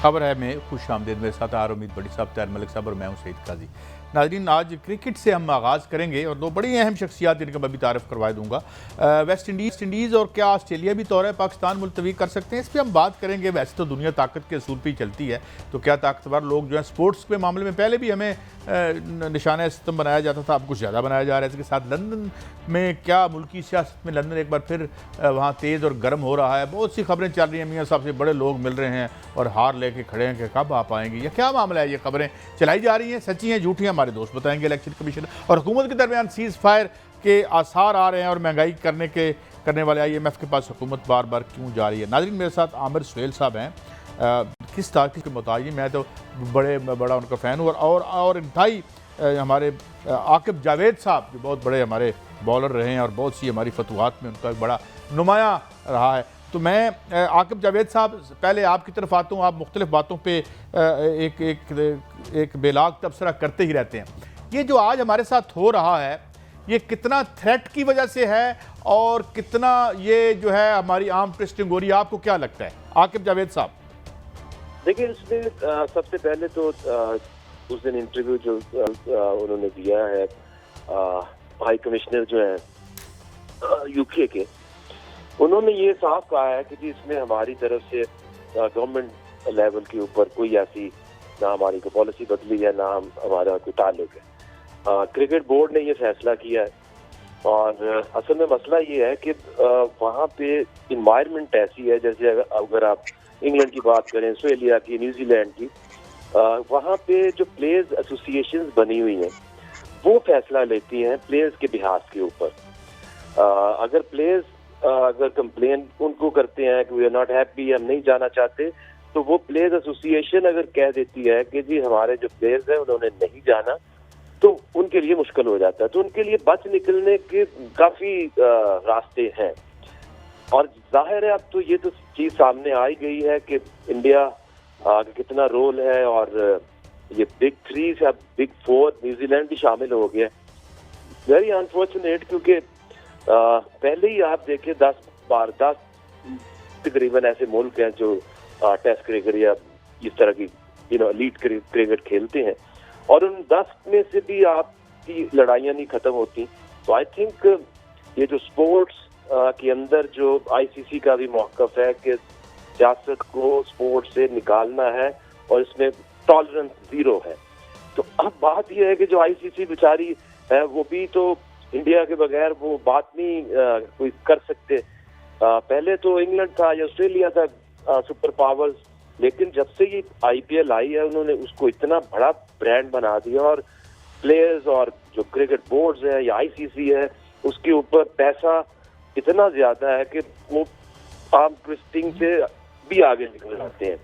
खबर है में खुश आमदीद। मेरे साथ आर उम्मीद बड़ी साहब, तैयार मलिक साहब और मैं हूँ सईद काजी। नाज़रीन, आज क्रिकेट से हम आगाज़ करेंगे और दो बड़ी अहम शख्सियात जिनका मैं भी तारफ़ करवा दूँगा। वेस्ट इंडीज़ और क्या ऑस्ट्रेलिया भी दौरा पाकिस्तान मुलतवी कर सकते हैं, इस पर हम बात करेंगे। वैसे तो दुनिया ताकत के असूल पर ही चलती है, तो क्या ताकतवर लोग जो है स्पोर्ट्स के मामले में पहले भी हमें निशाना सितम बनाया जाता था, अब कुछ ज़्यादा बनाया जा रहा है। इसके साथ लंदन में क्या मुल्की सियासत में लंदन एक बार फिर वहाँ तेज़ और गर्म हो रहा है। बहुत सी खबरें चल रही हैं, मियाँ साहब से बड़े लोग मिल रहे हैं और हार लेके खड़े हैं कि कब आप आएंगे या क्या मामला है। ये खबरें चलाई जा रही हैं, सच्ची हैं झूठी हैं, हमारे दोस्त बताएंगे। इलेक्शन कमीशन और हुकूमत के दरमियान सीज़ फायर के आसार आ रहे हैं और महंगाई करने वाले IMF के पास हुकूमत बार बार क्यों जा रही है। नाज़रीन, मेरे साथ आमिर सुहेल साहब हैं। किस तारीख के मुताबिक मैं तो बड़ा उनका फ़ैन हूँ और इंतहाई हमारे आकिब जावेद साहब जो बहुत बड़े हमारे बॉलर रहे हैं और बहुत सी हमारी फतवात में उनका एक बड़ा नुमाया रहा है। तो मैं आकिब जावेद साहब पहले आपकी तरफ आता हूँ। आप मुख्तलिफ बातों पे एक बेलाग तबसरा करते ही रहते हैं। ये जो आज हमारे साथ हो रहा है, ये कितना थ्रेट की वजह से है और कितना ये जो है हमारी आर्म ट्विस्टिंग हो रही है, आपको क्या लगता है आकिब जावेद साहब? देखिए, इसमें सबसे पहले तो उस दिन इंटरव्यू जो उन्होंने दिया है हाई कमिश्नर जो है UK के, उन्होंने ये साफ कहा है कि जी इसमें हमारी तरफ से गवर्नमेंट लेवल के ऊपर कोई ऐसी ना हमारी कोई पॉलिसी बदली है ना हमारा कोई ताल्लुक है। क्रिकेट बोर्ड ने ये फैसला किया है और असल में मसला ये है कि वहाँ पे इन्वायरमेंट ऐसी है, जैसे अगर आप इंग्लैंड की बात करें, ऑस्ट्रेलिया की, न्यूजीलैंड की, वहाँ पे जो प्लेयर्स एसोसिएशंस बनी हुई हैं वो फैसला लेती हैं प्लेयर्स के बिहाफ के ऊपर। अगर प्लेयर्स अगर कंप्लेन उनको करते हैं कि वी आर नॉट हैप्पी, हम नहीं जाना चाहते, तो वो प्लेयर्स एसोसिएशन अगर कह देती है कि जी हमारे जो प्लेयर्स हैं उन्होंने नहीं जाना, तो उनके लिए मुश्किल हो जाता है। तो उनके लिए बच निकलने के काफी रास्ते हैं और जाहिर है अब तो ये तो चीज सामने आई गई है कि इंडिया का कितना रोल है और ये बिग 3 से अब बिग 4 न्यूजीलैंड भी शामिल हो गया। वेरी अनफॉर्चुनेट, क्योंकि पहले ही आप देखिए 10 तकरीबन ऐसे मुल्क हैं जो टेस्ट क्रिकेट या इस तरह की एलीट क्रिकेट खेलते हैं और उन 10 में से भी आपकी लड़ाइयाँ नहीं खत्म होती। तो आई थिंक ये जो स्पोर्ट्स के अंदर जो ICC का भी मौक़िफ़ है कि सियासत को स्पोर्ट्स से निकालना है और इसमें टॉलरेंस 0 है। तो अब बात यह है कि जो ICC बेचारी है वो भी तो इंडिया के बगैर वो बात नहीं कोई कर सकते। पहले तो इंग्लैंड था या ऑस्ट्रेलिया था सुपर पावर्स, लेकिन जब से ये IPL आई है उन्होंने उसको इतना बड़ा ब्रांड बना दिया और प्लेयर्स और जो क्रिकेट बोर्ड्स है या ICC है उसके ऊपर पैसा इतना ज्यादा है कि वो आर्म ट्विस्टिंग से भी आगे निकल जाते हैं।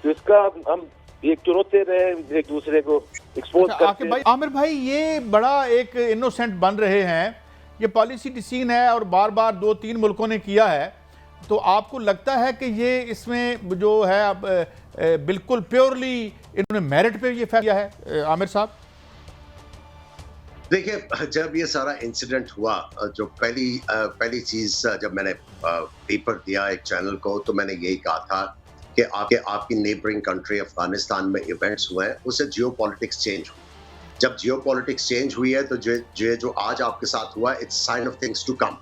तो इसका हम एक चुनौते रहे एक दूसरे को एक्सपोज करते हैं। आमिर भाई, ये बड़ा एक इनोसेंट बन रहे हैं, ये पॉलिसी डिसीजन है और बार बार 2-3 मुल्कों ने किया है, तो आपको लगता है कि ये इसमें जो है अब बिल्कुल प्योरली इन्होंने मेरिट पे ये फैसला है? आमिर साहब देखिए, जब ये सारा इंसिडेंट हुआ, जो पहली चीज जब मैंने पेपर दिया एक चैनल को, तो मैंने यही कहा था कि आपकी नेबरिंग कंट्री अफगानिस्तान में इवेंट्स हुए हैं, उससे जियोपॉलिटिक्स चेंज हुई। जब जियोपॉलिटिक्स चेंज हुई है तो जो आज आपके साथ हुआ, it's sign of things to come.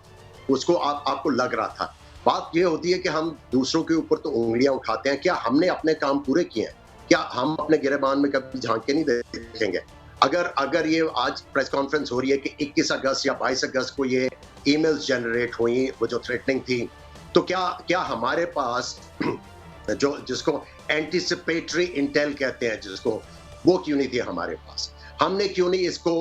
उसको आपको लग रहा था। बात ये होती है कि हम दूसरों के ऊपर तो उंगलियां उठाते हैं, क्या हमने अपने काम पूरे किए हैं? क्या हम अपने गिरेबान में कभी झांक के नहीं देखेंगे? अगर ये आज प्रेस कॉन्फ्रेंस हो रही है कि 21 अगस्त या 22 अगस्त को ये ईमेल्स जनरेट हुई, वो जो थ्रेटनिंग थी, तो क्या हमारे पास जिसको एंटीसिपेटरी इंटेल कहते हैं, जिसको वो क्यों नहीं थी हमारे पास? हमने क्यों नहीं इसको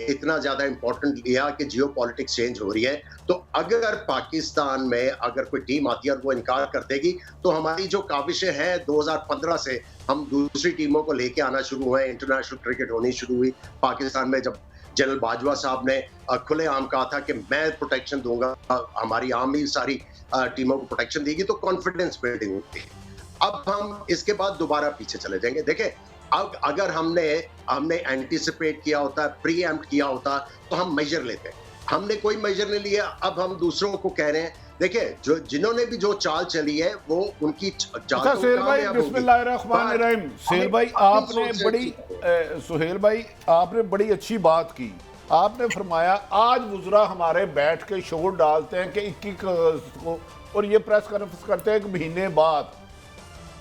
इतना ज्यादा इंपॉर्टेंट लिया कि जियोपॉलिटिक्स चेंज हो रही है? तो अगर पाकिस्तान में अगर कोई टीम आती है और वो इनकार कर देगी, तो हमारी जो काविशें हैं 2015 से हम दूसरी टीमों को लेके आना शुरू हुए, इंटरनेशनल क्रिकेट होनी शुरू हुई पाकिस्तान में। जब जनरल बाजवा साहब ने खुलेआम कहा था कि मैं प्रोटेक्शन दूंगा, हमारी आर्मी सारी टीमों को प्रोटेक्शन देगी, तो कॉन्फिडेंस बिल्डिंग होती है। अब हम इसके बाद दोबारा पीछे चले जाएंगे। देखें, अब अगर हमने एंटीसिपेट किया होता, प्री एम्प्ट किया होता, तो हम मेजर लेते हैं। हमने कोई मेजर नहीं लिया। अब हम दूसरों को कह रहे हैं देखिए जो जिन्होंने भी जो चाल चली है वो उनकी चाल अच्छा तो सुहेल भाई, कामयाब होगी। बिस्मिल्लाहिर्रहमानिर्रहीम। सुहेल भाई आपने सुहेल भाई आपने बड़ी अच्छी बात की। आपने फरमाया आज मुजरा हमारे बैठ के शोर डालते हैं कि 21 अगस्त को, और ये प्रेस कॉन्फ्रेंस करते हैं 1 महीने बाद।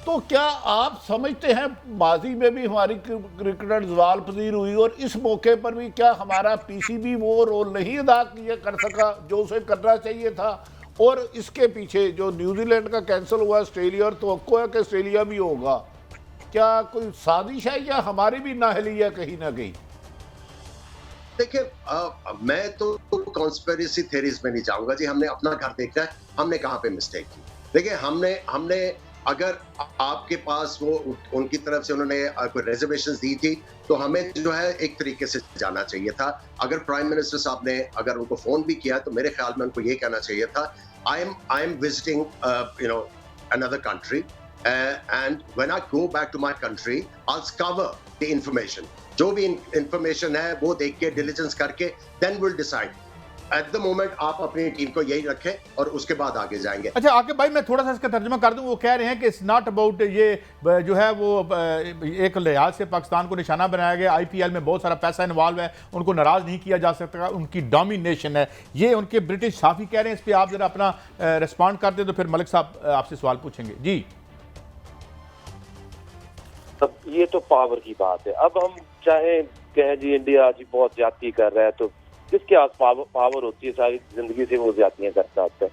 तो क्या आप समझते हैं माजी में भी हमारी क्रिकेटर जवाल पजीर हुई और इस मौके पर भी क्या हमारा पीसीबी वो रोल नहीं अदा किया कर सका जो उसे करना चाहिए था? और इसके पीछे जो न्यूजीलैंड का कैंसिल हुआ ऑस्ट्रेलिया, और तवक्को है कि ऑस्ट्रेलिया भी होगा, क्या कोई साजिश है या हमारी भी नाहली है कहीं ना कहीं? देखिए मैं तो कॉन्स्पिरेसी थ्योरीज में नहीं जाऊंगा जी। हमने अपना घर देखना है, हमने कहाँ पे मिस्टेक की। देखिए हमने अगर आपके पास वो उनकी तरफ से उन्होंने कोई रिजर्वेशंस दी थी तो हमें जो है एक तरीके से जाना चाहिए था। अगर प्राइम मिनिस्टर साहब ने अगर उनको फोन भी किया तो मेरे ख्याल में उनको ये कहना चाहिए था, I am visiting another country and when I go back to my country I'll cover the information। जो भी इंफॉर्मेशन है वो देख के डिलिजेंस करके then we'll decide। At the moment आप अपनी टीम को यही रखें और उसके बाद आगे जाएंगे। अच्छा आके भाई मैं थोड़ा सा इसका तर्जुमा कर दूं। वो कह रहे हैं कि इट्स नॉट अबाउट ये जो है वो एक लिहाज से पाकिस्तान को निशाना बनाया गया, आईपीएल में बहुत सारा पैसा इन्वॉल्व है, उनको नाराज नहीं किया जा सकता, उनकी डोमिनेशन है, ये उनके ब्रिटिश साफी कह रहे हैं। इस पर आप जरा अपना रिस्पॉन्ड कर दें तो फिर मलिक साहब आपसे सवाल पूछेंगे जी। अब ये तो पावर की बात है। अब हम चाहे कहें जी इंडिया आज बहुत ज्यादती कर रहा है, तो जिसके पास पावर होती है सारी जिंदगी से वो ज्यादतियां करता होता है।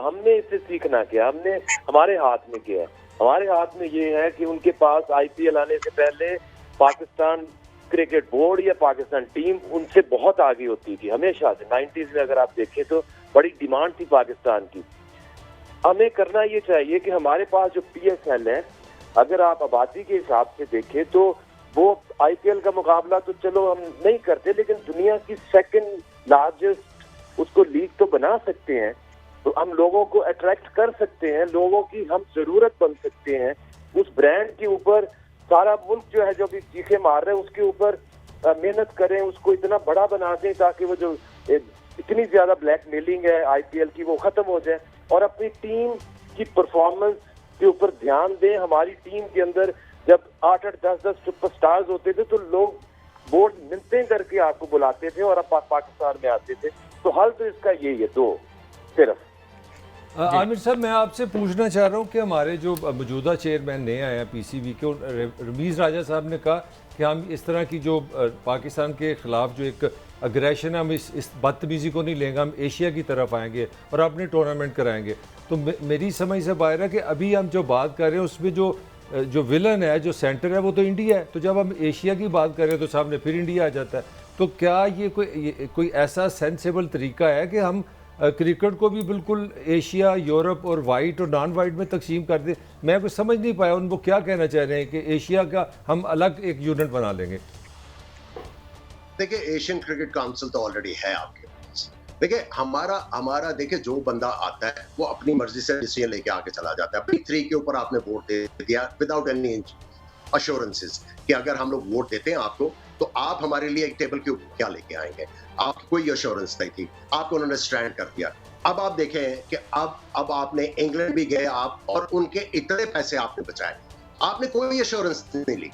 हमने इससे सीखना क्या, हमने हमारे हाथ में क्या है? हमारे हाथ में ये है कि उनके पास आईपीएल आने से पहले पाकिस्तान क्रिकेट बोर्ड या पाकिस्तान टीम उनसे बहुत आगे होती थी हमेशा से। 90s में अगर आप देखें तो बड़ी डिमांड थी पाकिस्तान की। हमें करना ये चाहिए कि हमारे पास जो पीएसएल है, अगर आप आबादी के हिसाब से देखें तो वो आईपीएल का मुकाबला तो चलो हम नहीं करते, लेकिन दुनिया की सेकंड लार्जेस्ट उसको लीग तो बना सकते हैं। तो हम लोगों को अट्रैक्ट कर सकते हैं, लोगों की हम जरूरत बन सकते हैं। उस ब्रांड के ऊपर सारा मुल्क जो है जो भी चीखे मार रहे हैं उसके ऊपर मेहनत करें, उसको इतना बड़ा बना दें ताकि वो जो इतनी ज्यादा ब्लैकमेलिंग है आईपीएल की वो खत्म हो जाए, और अपनी टीम की परफॉर्मेंस के ऊपर ध्यान दें। हमारी टीम के अंदर जब 8-8, 10-10 सुपरस्टार्स होते थे तो लोग बोर्ड मिलते करके आपको बुलाते थे और अब पाकिस्तान में आते थे। तो हल तो इसका यही है, दो सिर्फ। आमिर साहब मैं आपसे पूछना चाह रहा हूँ कि हमारे जो मौजूदा चेयरमैन नए आए हैं पीसीबी के, रमीज़ राजा साहब ने कहा कि हम इस तरह की जो पाकिस्तान के ख़िलाफ़ जो एक अग्रेशन है हम इस बदतमीज़ी को नहीं लेंगे, हम एशिया की तरफ आएंगे और अपने टूर्नामेंट कराएंगे। तो मेरी समझ से बाहर है कि अभी हम जो बात कर रहे हैं उसमें जो विलन है, जो सेंटर है वो तो इंडिया है। तो जब हम एशिया की बात कर रहे हैं तो सामने फिर इंडिया आ जाता है। तो क्या ये कोई ऐसा सेंसेबल तरीका है कि हम क्रिकेट को भी बिल्कुल एशिया, यूरोप और वाइट और नॉन वाइट में तकसीम कर दें? मैं कुछ समझ नहीं पाया उनको क्या कहना चाह रहे हैं कि एशिया का हम अलग एक यूनिट बना लेंगे। देखिए एशियन क्रिकेट काउंसिल तो ऑलरेडी है आपके पास। देखिए हमारा देखिए जो बंदा आता है वो अपनी मर्जी से डिसीजन लेके आके चला जाता है। अपनी 3 के ऊपर आपने वोट दे दिया विदाउट एनी अश्योरेंसेस कि अगर हम लोग वोट देते हैं आपको तो आप हमारे लिए एक टेबल के ऊपर क्या लेके आएंगे। आपकी कोई अश्योरेंस नहीं थी, आपको उन्होंने स्टैंड कर दिया। अब आप देखें कि अब आपने इंग्लैंड भी गए आप और उनके इतने पैसे आपने बचाए, आपने कोई अश्योरेंस नहीं ली।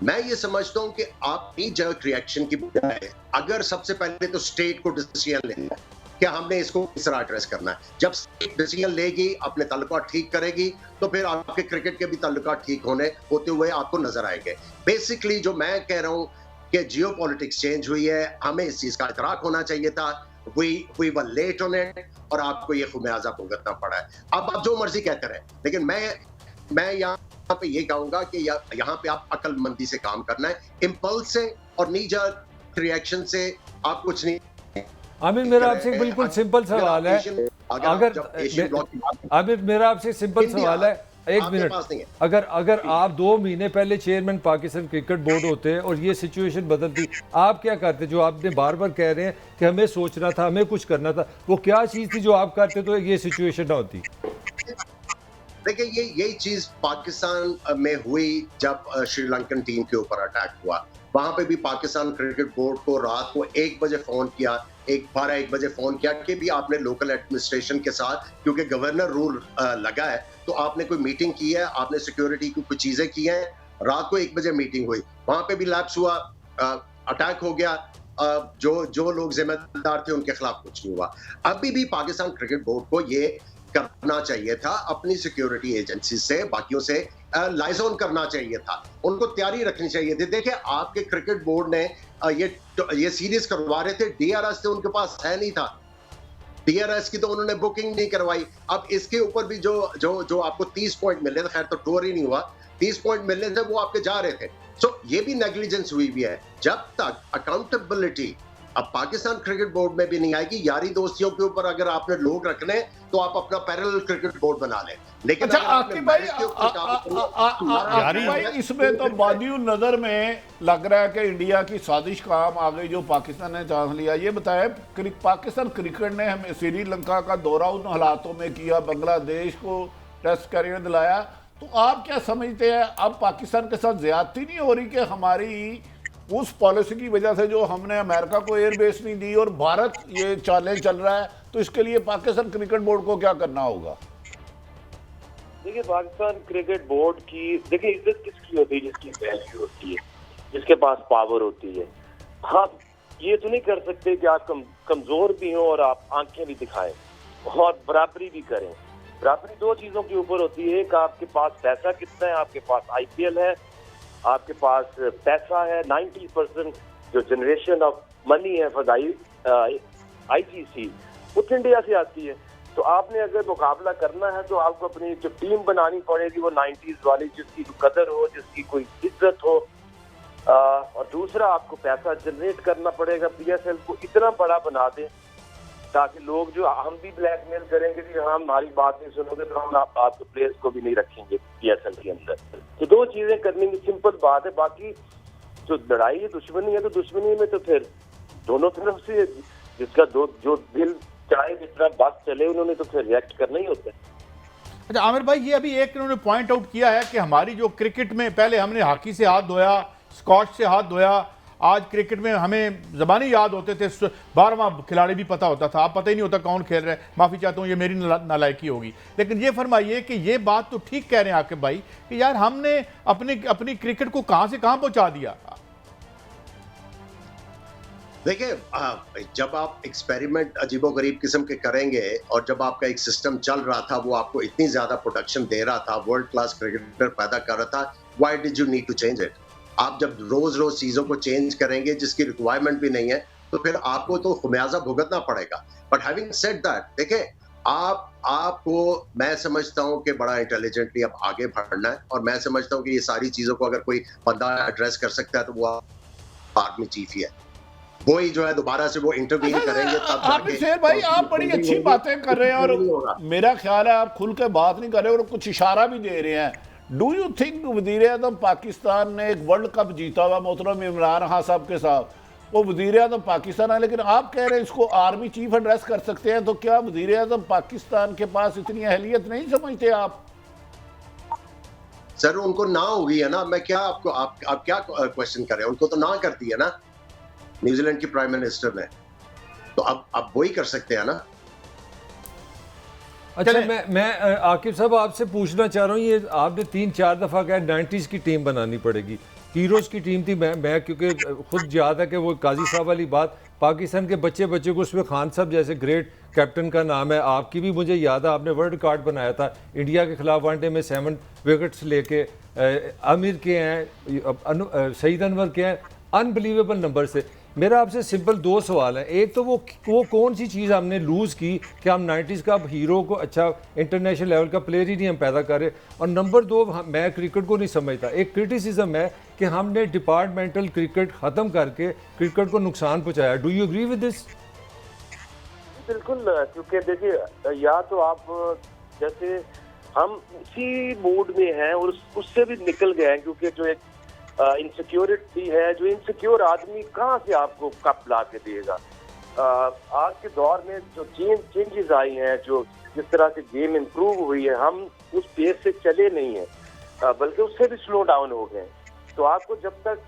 मैं ये समझता हूं कि आपकी जर्क रिएक्शन की बजाय अगर सबसे पहले तो स्टेट को डिसीजन लेना है कि हमने इसको किस तरह एड्रेस करना है। जब स्टेट डिसीजन लेगी, अपने ताल्लुकात ठीक करेगी, तो फिर आपके क्रिकेट के भी ताल्लुकात ठीक होते हुए आपको नजर आएंगे। बेसिकली जो मैं कह रहा हूं कि जियो पॉलिटिक्स चेंज हुई है, हमें इस चीज का इतराक होना चाहिए था। we were late on it और आपको ये खुमियाजा भुगतना पड़ा है। अब आप जो मर्जी कहते रहे, लेकिन मैं यहाँ पे ये कहूंगा कि यहाँ पे आप अक्लमंदी से काम करना है, इम्पल्स से और नीजर रिएक्शन से आप कुछ नहीं। आमिर मेरा आपसे बिल्कुल सिंपल सवाल है, आमिर मेरा आपसे सिंपल सवाल है, एक मिनट, अगर आप 2 महीने पहले चेयरमैन पाकिस्तान क्रिकेट बोर्ड होते हैं और ये सिचुएशन बदलती, आप क्या करते? जो आपने बार बार कह रहे हैं कि हमें सोचना था, हमें कुछ करना था, वो क्या चीज़ थी जो आप करते तो ये सिचुएशन ना होती? देखिए यही चीज पाकिस्तान में हुई जब श्रीलंकन टीम के ऊपर अटैक हुआ। वहां पे भी पाकिस्तान क्रिकेट बोर्ड को रात को 1 बजे फोन किया, 1 बजे फोन किया कि भी आपने लोकल एडमिनिस्ट्रेशन के साथ, क्योंकि गवर्नर रूल लगा है, तो आपने कोई मीटिंग की है, आपने सिक्योरिटी की कुछ चीजें की हैं। रात को 1 बजे मीटिंग हुई, वहां पे भी लैप्स हुआ, अटैक हो गया, जो लोग जिम्मेदार थे उनके खिलाफ कुछ नहीं हुआ। अभी भी पाकिस्तान क्रिकेट बोर्ड को ये करना चाहिए था, अपनी सिक्योरिटी एजेंसी से, बाकियों से लाइजॉन करना चाहिए था, उनको तैयारी रखनी चाहिए थी। देखिए, आपके क्रिकेट बोर्ड ने ये सीरीज करवा रहे थे, डीआरएस तो उनके पास है नहीं था, डीआरएस की तो उन्होंने बुकिंग नहीं करवाई। अब इसके ऊपर भी जो आपको 30 पॉइंट मिल रहे थे, खैर तो टूर ही नहीं हुआ, 30 पॉइंट मिलने थे वो आपके जा रहे थे। सो ये भी नेग्लिजेंस हुई भी है। जब तक अकाउंटेबिलिटी अब पाकिस्तान क्रिकेट बोर्ड में भी नहीं आएगी, यारी दोस्तियों के ऊपर अगर आपने लोग रखने तो आप अपना पैरेलल क्रिकेट बोर्ड बना लें। लेकिन अच्छा आकिब भाई, इसमें तो बादियुल नजर में लग रहा है कि इंडिया की साजिश काम आ गई जो पाकिस्तान ने चांस लिया। ये बताया, पाकिस्तान क्रिकेट ने हमें श्रीलंका का दौरा उन हालातों में किया, बांग्लादेश को टेस्ट कैरियर दिलाया, तो आप क्या समझते हैं अब पाकिस्तान के साथ ज्यादती नहीं हो रही कि हमारी उस पॉलिसी की वजह से जो हमने अमेरिका को एयरबेस नहीं दी और भारत ये चालें चल रहा है, तो इसके लिए पाकिस्तान क्रिकेट बोर्ड को क्या करना होगा? देखिए, पाकिस्तान क्रिकेट बोर्ड की देखिए इज्जत किसकी होती है? जिसकी वैल्यू होती है, जिसके पास पावर होती है। हाँ, ये तो नहीं कर सकते कि आप कमजोर भी हो और आप आंखें भी दिखाएं और बराबरी भी करें। बराबरी दो चीजों के ऊपर होती है, कि आपके पास पैसा कितना है, आपके पास आईपीएल है, आपके पास पैसा है। 90% जो जनरेशन ऑफ मनी है फॉर आईसीसी वो इंडिया से आती है। तो आपने अगर मुकाबला करना है तो आपको अपनी जो टीम बनानी पड़ेगी वो 90s वाली, जिसकी कदर हो, जिसकी कोई इज्जत हो। और दूसरा, आपको पैसा जनरेट करना पड़ेगा, पीएसएल को इतना बड़ा बना दें ताकि लोग जो हम भी ब्लैकमेल करेंगे कि हम हमारी बात नहीं सुनोगे तो हम आपके प्लेयर्स को भी नहीं रखेंगे पीएसएल के अंदर। तो दो चीजें करने की सिंपल बात है। बाकी जो लड़ाई है, दुश्मनी है, तो दुश्मनी में तो फिर दोनों तरफ से जिसका जो दिल चाहे जितना बस चले, उन्होंने तो फिर रिएक्ट करना ही होता है। अच्छा आमिर भाई, ये अभी एक इन्होंने पॉइंट आउट किया है कि हमारी जो क्रिकेट में पहले हमने हॉकी से हाथ धोया, स्कॉच से हाथ धोया, आज क्रिकेट में हमें ज़बानी याद होते थे, 12वां खिलाड़ी भी पता होता था, अब पता ही नहीं होता कौन खेल रहा है। माफ़ी चाहता हूँ, ये मेरी नालायकी होगी, लेकिन ये फरमाइए कि ये बात तो ठीक कह रहे हैं आकिब भाई कि यार हमने अपनी क्रिकेट को कहाँ से कहाँ पहुँचा दिया। देखिए, जब आप एक्सपेरिमेंट अजीबोगरीब किस्म के करेंगे और जब आपका एक सिस्टम चल रहा था, वो आपको इतनी ज्यादा प्रोडक्शन दे रहा था, वर्ल्ड क्लास क्रिकेटर पैदा कर रहा था, why did you need to change it? आप जब रोज रोज चीजों को चेंज करेंगे जिसकी रिक्वायरमेंट भी नहीं है, तो फिर आपको तो खुमियाजा भुगतना पड़ेगा। बट हैविंग सेड दैट, देखिए, आपको मैं समझता हूं कि बड़ा इंटेलिजेंटली अब आगे बढ़ना है, और मैं समझता हूं कि ये सारी चीजों को अगर कोई बंदा एड्रेस कर सकता है तो वो आर्मी चीफ ही है। वो ही जो है दोबारा से वो इंटरव्यू करेंगे तब जाके। शेर भाई, आप बड़ी अच्छी बातें कर रहे हैं और मेरा ख्याल है आप खुल के बात नहीं कर रहे और कुछ इशारा भी दे रहे हैं। डू यू थिंक वज़ीर आज़म पाकिस्तान ने एक वर्ल्ड कप जीता हुआ मोहतरम इमरान खान साहब के साथ, वो वज़ीर आज़म पाकिस्तान है, लेकिन आप कह रहे हैं इसको आर्मी चीफ एड्रेस कर सकते हैं, तो क्या वज़ीर आज़म पाकिस्तान के पास इतनी अहलियत नहीं समझते आप? सर, उनको ना होगी है ना। मैं क्या आपको आप क्या क्वेश्चन कर रहे हैं? उनको तो ना कर दी है ना न्यूजीलैंड की प्राइम मिनिस्टर ने, तो अब वही कर सकते हैं ना। अच्छा, मैं आकिब साहब आपसे पूछना चाह रहा हूँ, ये आपने 3-4 दफ़ा कहा 90s की टीम बनानी पड़ेगी, हीरोज़ की टीम थी। मैं क्योंकि खुद याद है कि वो काजी साहब वाली बात, पाकिस्तान के बच्चे को उसमें खान साहब जैसे ग्रेट कैप्टन का नाम है, आपकी भी मुझे याद है, आपने वर्ल्ड रिकॉर्ड बनाया था इंडिया के खिलाफ वनडे में 7 विकेट्स लेके। आमिर के हैं, सईद अनवर के हैं, अनबिलीवेबल नंबर से। मेरा आपसे सिंपल 2 सवाल हैं। एक तो वो कौन सी चीज़ हमने लूज़ की कि हम 90s का हीरो को, अच्छा इंटरनेशनल लेवल का प्लेयर ही नहीं हम पैदा कर रहे, और नंबर 2 मैं क्रिकेट को नहीं समझता, एक क्रिटिसिज्म है कि हमने डिपार्टमेंटल क्रिकेट ख़त्म करके क्रिकेट को नुकसान पहुँचाया। Do you agree with this? बिल्कुल, क्योंकि देखिए, या तो आप जैसे हम उसी मूड में हैं और उससे भी निकल गए हैं, क्योंकि जो एक इनसिक्योरिटी है, जो इनसिक्योर आदमी कहाँ से आपको कप ला के देगा। आज के दौर में जो चेंजेस आई हैं, जो जिस तरह से गेम इम्प्रूव हुई है, हम उस पेस से चले नहीं हैं, बल्कि उससे भी स्लो डाउन हो गए। तो आपको जब तक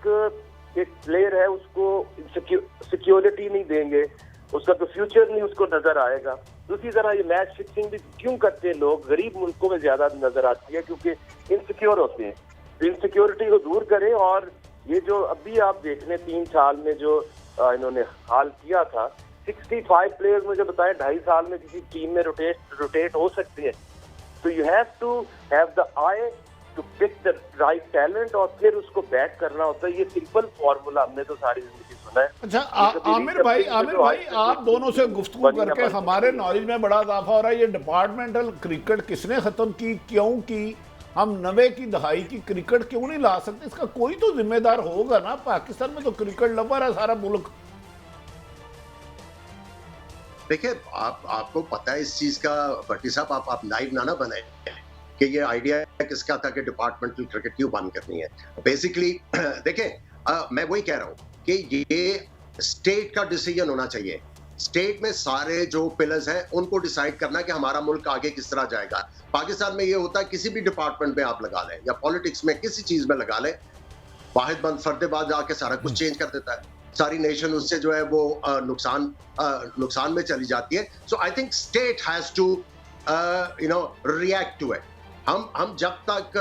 एक प्लेयर है उसको सिक्योरिटी नहीं देंगे, उसका तो फ्यूचर नहीं उसको नजर आएगा। दूसरी तरह ये मैच फिक्सिंग भी क्यों करते हैं लोग, गरीब मुल्कों में ज्यादा नजर आती है क्योंकि इनसिक्योर होते हैं। तो इनसिक्योरिटी को दूर करें, और ये जो अभी आप देख लें 3 साल में जो इन्होंने हाल किया था, 65 प्लेयर्स मुझे बताएं 2.5 साल में किसी टीम में रोटेट हो सकते हैं। तो you have to have the eye to pick the right talent और फिर उसको बैक करना होता है। ये सिंपल फॉर्मूला हमने तो सारी जिंदगी सुना है। अच्छा आमिर भाई आप दोनों से गुफ्तगू करके हमारे नॉलेज में बड़ा इजाफा हो रहा है। ये डिपार्टमेंटल क्रिकेट किसने खत्म की, क्यों की? हम 90 की दहाई की क्रिकेट क्यों नहीं ला सकते? इसका कोई तो जिम्मेदार होगा ना। पाकिस्तान में तो क्रिकेट लवर है सारा मुल्क। देखिए आपको पता है इस चीज का, भट्टी साहब आप लाइव ना बनाए कि ये आइडिया किसका था कि डिपार्टमेंटल क्रिकेट क्यों बंद करनी है। बेसिकली देखिए मैं वही कह रहा हूँ कि ये स्टेट का डिसीजन होना चाहिए। स्टेट में सारे जो पिलर्स हैं उनको डिसाइड करना कि हमारा मुल्क आगे किस तरह जाएगा। पाकिस्तान में ये होता है किसी भी डिपार्टमेंट में आप लगा लें या पॉलिटिक्स में किसी चीज में लगा लें, वाहिद बंद फर्देबाज आके सारा कुछ चेंज कर देता है। सारी नेशन उससे जो है वो नुकसान में चली जाती है। So I think state has to react to it. हम जब तक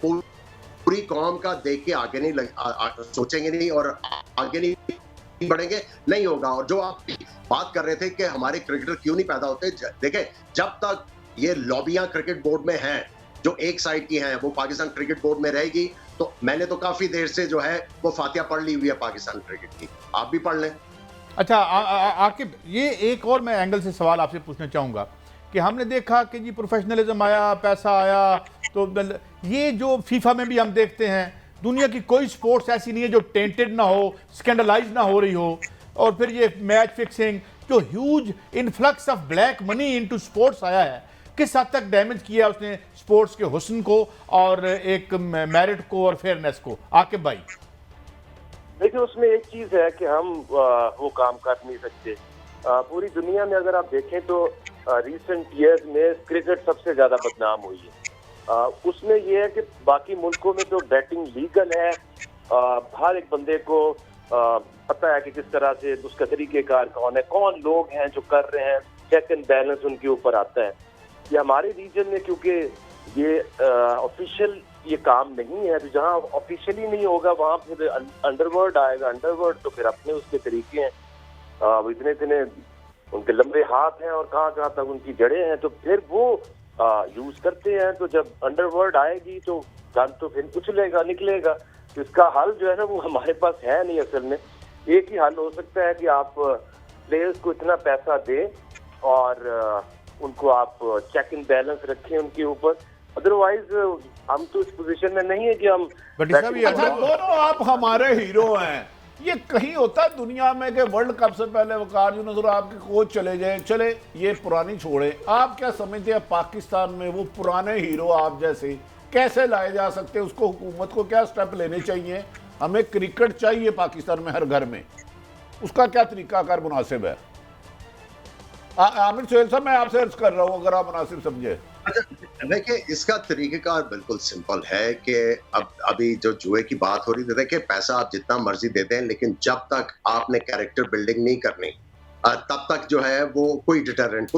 पूरी कौम का देख के आगे नहीं सोचेंगे नहीं और आगे नहीं बढ़ेंगे, नहीं होगा। और जो आप बात कर रहे थे कि हमारे क्रिकेटर क्यों नहीं पैदा होते, देखें जब तक ये लॉबियां क्रिकेट बोर्ड में हैं जो एक साइड की हैं, वो पाकिस्तान क्रिकेट बोर्ड में रहेगी। तो मैंने तो काफी देर से जो है वो फातिहा पढ़ ली हुई है पाकिस्तान क्रिकेट की, आप भी पढ़ लें। अच्छा आकिब, ये एक और मैं एंगल से सवाल आपसे पूछना चाहूँगा कि हमने देखा कि जी प्रोफेशनलिज्म आया, पैसा आया, तो ये जो फीफा में भी हम देखते हैं दुनिया की कोई स्पोर्ट्स ऐसी नहीं है जो टेंटेड ना हो, स्कैंडलाइज ना हो रही हो। और फिर ये मैच फिक्सिंग, जो huge influx of black money into sports आया है, किस हद तक डैमेज किया उसने स्पोर्ट्स के हुस्न को और एक मेरिट को और फेयरनेस को? आकिब भाई देखिए उसमें एक चीज है कि हम वो काम कर नहीं सकते। पूरी दुनिया में अगर आप देखें तो रिसेंट ईयर्स में क्रिकेट सबसे ज्यादा बदनाम हुई है। उसमें यह है कि बाकी मुल्कों में तो बैटिंग लीगल है, हर एक बंदे को पता है कि किस तरह से उसका तरीकेकार कौन है, कौन लोग हैं जो कर रहे हैं, चेक एंड बैलेंस उनके ऊपर आता है। ये हमारे रीजन में क्योंकि ये ऑफिशियल ये काम नहीं है, तो जहाँ ऑफिशियली नहीं होगा वहाँ फिर अंडरवर्ल्ड आएगा। अंडरवर्ल्ड तो फिर अपने उसके तरीके हैं, इतने इतने उनके लंबे हाथ हैं और कहाँ कहाँ तक उनकी जड़ें हैं, तो फिर वो यूज करते हैं। तो जब अंडरवर्ल्ड आएगी तो गन तो फिर उछलेगा, निकलेगा। तो इसका हल जो है ना वो हमारे पास है नहीं। असल में एक ही हल हो सकता है कि आप प्लेयर्स को इतना पैसा दें और उनको आप चेक एंड बैलेंस रखें उनके ऊपर। अदरवाइज हम तो इस पोजीशन में नहीं है कि हम अच्छा दोनों आप हमारे हीरो हैं। ये कहीं होता है दुनिया में कि वर्ल्ड कप से पहले वकार यूनुस और आपके कोच चले जाए, चले ये पुरानी छोड़े, आप क्या समझते हैं पाकिस्तान में वो पुराने हीरो आप जैसे कैसे लाए जा सकते हैं? उसको हुकूमत को क्या स्टेप लेने चाहिए? हमें क्रिकेट चाहिए पाकिस्तान में हर घर में, उसका क्या तरीकाकार मुनासिब है? आमिर सोहेल साहब मैं आपसे अर्ज कर रहा हूँ, अगर आप मुनासिब समझे। देखिए इसका तरीकेकार बिल्कुल सिंपल है कि अभी जो जुए की बात हो रही थी, देखिए पैसा आप जितना मर्जी दे दें, लेकिन जब तक आपने कैरेक्टर बिल्डिंग नहीं करनी तब तक जो है वो कोई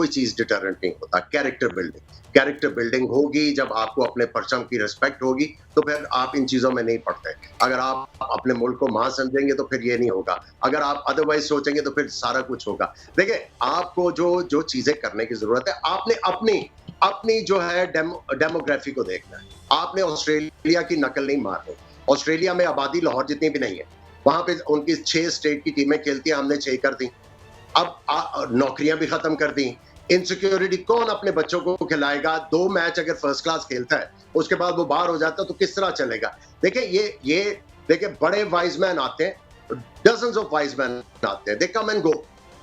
चीज डिटरेंट नहीं होता। कैरेक्टर बिल्डिंग होगी जब आपको अपने परचम की रिस्पेक्ट होगी, तो फिर आप इन चीजों में नहीं पड़ते। अगर आप अपने मुल्क को मां समझेंगे तो फिर ये नहीं होगा, अगर आप अदरवाइज सोचेंगे तो फिर सारा कुछ होगा। देखिए आपको जो चीजें करने की जरूरत है, आपने अपनी जो है डेमोग्राफी को देखना है। आपने ऑस्ट्रेलिया की नकल नहीं मारनी। ऑस्ट्रेलिया में आबादी लाहौर जितनी भी नहीं है, वहां पे उनकी 6 स्टेट की टीमें खेलती हैं, हमने 6 कर दी। अब नौकरियां भी खत्म कर दी। इनसिक्योरिटी कौन अपने बच्चों को खिलाएगा? 2 मैच अगर फर्स्ट क्लास खेलता है उसके बाद वो बाहर हो जाता है तो किस तरह चलेगा? देखिए ये देखिए बड़े वाइज मैन आते हैं, डजन्स ऑफ वाइज मैन आते हैं, दे कम एंड गो।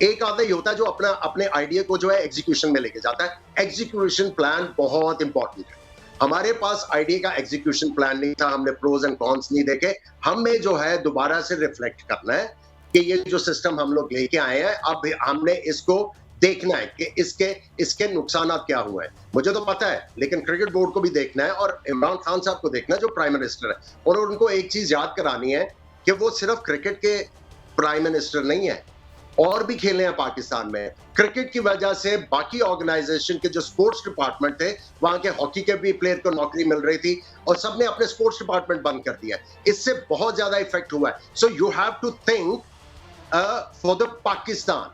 एक आधा ही होता है जो अपने आइडिया को जो है एग्जीक्यूशन में लेके जाता है। एग्जीक्यूशन प्लान बहुत इंपॉर्टेंट है। हमारे पास आइडिया का एग्जीक्यूशन प्लान नहीं था, हमने प्रोज एंड कॉन्स नहीं देखे। हमें जो है दोबारा से रिफ्लेक्ट करना है कि ये जो सिस्टम हम लोग लेके आए हैं, अब हमने इसको देखना है कि इसके नुकसान क्या हुए हैं। मुझे तो पता है, लेकिन क्रिकेट बोर्ड को भी देखना है और इमरान खान साहब को देखना है जो प्राइम मिनिस्टर है, और उनको एक चीज याद करानी है कि वो सिर्फ क्रिकेट के प्राइम मिनिस्टर नहीं है, और भी खेले हैं पाकिस्तान में। क्रिकेट की वजह से बाकी ऑर्गेनाइजेशन के जो स्पोर्ट्स डिपार्टमेंट थे, वहां के हॉकी के भी प्लेयर को नौकरी मिल रही थी और सबने अपने स्पोर्ट्स डिपार्टमेंट बंद कर दिया। इससे बहुत ज्यादा इफेक्ट हुआ है। So you have to think for the Pakistan.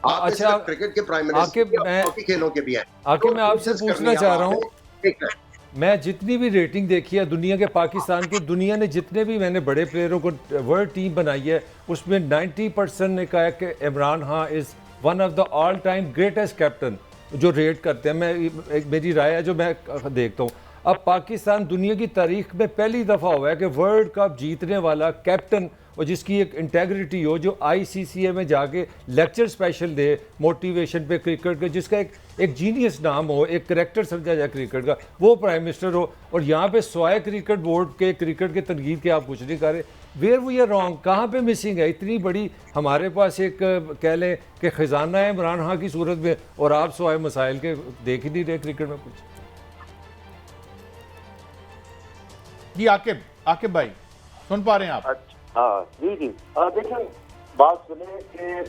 आप अच्छा, सिर्फ क्रिकेट के प्राइम मिनिस्टर, हॉकी खेलों के भी हैं। आके तो मैं आपसे कोशिश पूछना करनी है चाह रहा हूँ, आपने। मैं जितनी भी रेटिंग देखी है दुनिया के, पाकिस्तान की, दुनिया ने जितने भी मैंने बड़े प्लेयरों को वर्ल्ड टीम बनाई है, उसमें 90% ने कहा है कि Imran Khan is one of the all time greatest captain जो रेट करते हैं। मैं मेरी राय है जो मैं देखता हूँ। अब पाकिस्तान दुनिया की तारीख में पहली दफ़ा हुआ है कि वर्ल्ड कप जीतने वाला कैप्टन और जिसकी एक इंटेग्रिटी हो, जो ICCA में जाके लेक्चर स्पेशल दे मोटिवेशन पे क्रिकेट के, जिसका एक जीनियस नाम हो, एक करेक्टर समझा जाए क्रिकेट का, वो प्राइम मिनिस्टर हो। और यहाँ पे स्वाय क्रिकेट बोर्ड के क्रिकेट के तनकीद के आप कुछ नहीं कर रहे। वेयर वी आर रॉन्ग, कहाँ पे मिसिंग है? इतनी बड़ी हमारे पास एक कह लें कि ख़जाना है इमरान खान की सूरत में, और आप स्वाय मसाइल के देख ही नहीं रहे क्रिकेट में कुछ। जी आकिब भाई सुन पा रहे हैं आप? हाँ जी जी, देखिए बात सुने कि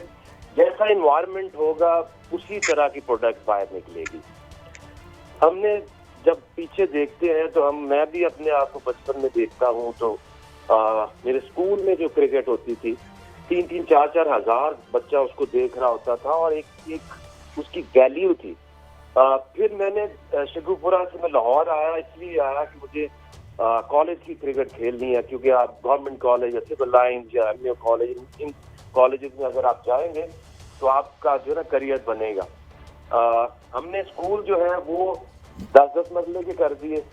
जैसा इन्वायरमेंट होगा उसी तरह की प्रोडक्ट बाहर निकलेगी। हमने जब पीछे देखते हैं तो मैं भी अपने आप को बचपन में देखता हूँ तो मेरे स्कूल में जो क्रिकेट होती थी, 3-3, 4-4 हजार बच्चा उसको देख रहा होता था और एक उसकी वैल्यू थी। फिर मैंने शेखुपुरा से मैं लाहौर आया, इसलिए आया कि मुझे कॉलेज की क्रिकेट खेलनी है, क्योंकि आप गवर्नमेंट कॉलेज या सिविल लाइंस या एमए कॉलेज, इन कॉलेजेस में अगर आप जाएंगे तो आपका जो है ना करियर बनेगा। हमने स्कूल जो है वो 10-10 मरले के कर दिए।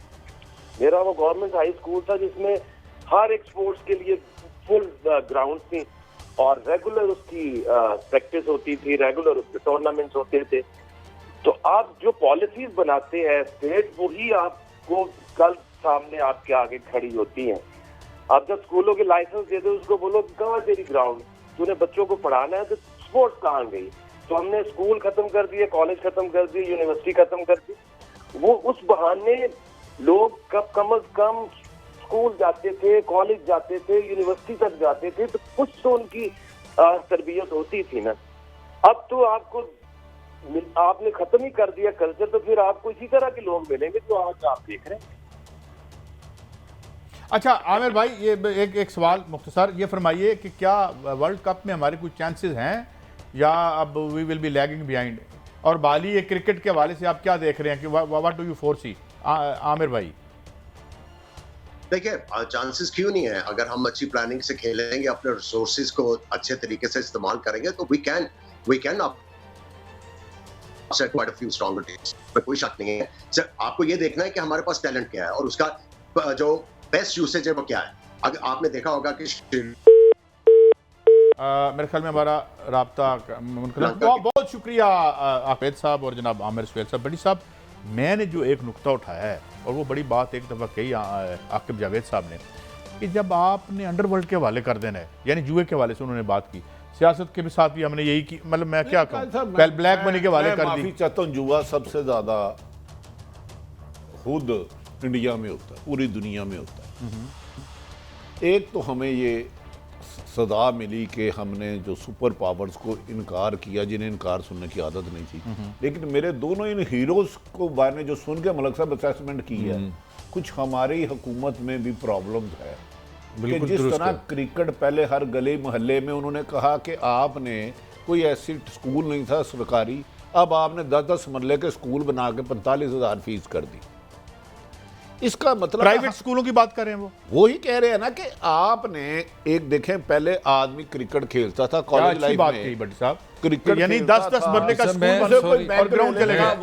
मेरा वो गवर्नमेंट हाई स्कूल था जिसमें हर एक स्पोर्ट्स के लिए फुल ग्राउंड थी और रेगुलर उसकी प्रैक्टिस होती थी, रेगुलर उसके टूर्नामेंट्स होते थे। तो आप जो पॉलिसीज बनाते हैं स्टेट, वही आपको कल सामने आपके आगे खड़ी होती हैं। आप जब स्कूलों के लाइसेंस देते हो उसको बोलो कहाँ तेरी ग्राउंड, तूने बच्चों को पढ़ाना है तो स्पोर्ट्स कहाँ गई? तो हमने स्कूल खत्म कर दिए, कॉलेज खत्म कर दिए, यूनिवर्सिटी खत्म कर दी। वो उस बहाने लोग कम अज कम स्कूल जाते थे, कॉलेज जाते थे, यूनिवर्सिटी तक जाते थे, तो कुछ तो उनकी तरबियत होती थी ना। अब तो आपने खत्म ही कर दिया कल्चर, तो फिर आपको इसी तरह के लोग मिलेंगे जो आज आप देख रहे हैं। अच्छा आमिर भाई, ये एक सवाल मुख्तसर, ये फरमाइए कि क्या वर्ल्ड कप में हमारे कुछ चांसेस हैं या अब we will be lagging behind? और बाली ये क्रिकेट के हवाले से आप क्या देख रहे हैं कि what do you foresee? Aamir भाई देखिए, चांसेस क्यों नहीं है? अगर हम अच्छी प्लानिंग से खेलेंगे, अपने रिसोर्सेज को अच्छे तरीके से इस्तेमाल करेंगे तो we can upset quite a few stronger teams, पर कोई शक नहीं है। सर, आपको ये देखना है कि हमारे पास टैलेंट क्या है और उसका जो बेस्ट यूसेज है वो क्या है। अगर आपने देखा होगा कि मेरे ख्याल में हमारा राब्ता बहुत शुक्रिया आफेद साहब और जनाब आमिर सुहेल साहब। बड़ी साहब, मैंने जो एक नुक्ता उठाया है और वो बड़ी बात एक दफ़ा कही आकिब जावेद साहब ने कि जब आपने अंडरवर्ल्ड के हवाले कर देना है, यानी जुए के हवाले से उन्होंने बात की, सियासत के भी साथ भी हमने यही की, मतलब मैं क्या कहूँ, ब्लैक मनी के हवाले कर दी। चाहता हूँ, जुआ सबसे ज़्यादा खुद इंडिया में होता है, पूरी दुनिया में होता है। एक तो हमें ये सदा मिली कि हमने जो सुपर पावर्स को इनकार किया, जिन्हें इनकार सुनने की आदत नहीं थी, लेकिन मेरे दोनों इन हीरोज को मैंने जो सुन के मलक साहब असेसमेंट की है, कुछ हमारी हुकूमत में भी प्रॉब्लम्स है कि जिस तरह क्रिकेट पहले हर गली मोहल्ले में उन्होंने कहा कि आपने कोई ऐसी स्कूल नहीं था सरकारी, अब आपने 10-10 मरले के स्कूल बना के 45,000 फीस कर दी। इसका मतलब प्राइवेट स्कूलों की बात कर रहे हैं, वो ही कह रहे हैं ना कि आपने एक देखें, पहले आदमी क्रिकेट खेलता था कॉलेज लाइफ में, बड़ी साहब क्रिकेट यानी 10-10 मरले का स्कूल और ग्राउंड चलेगा।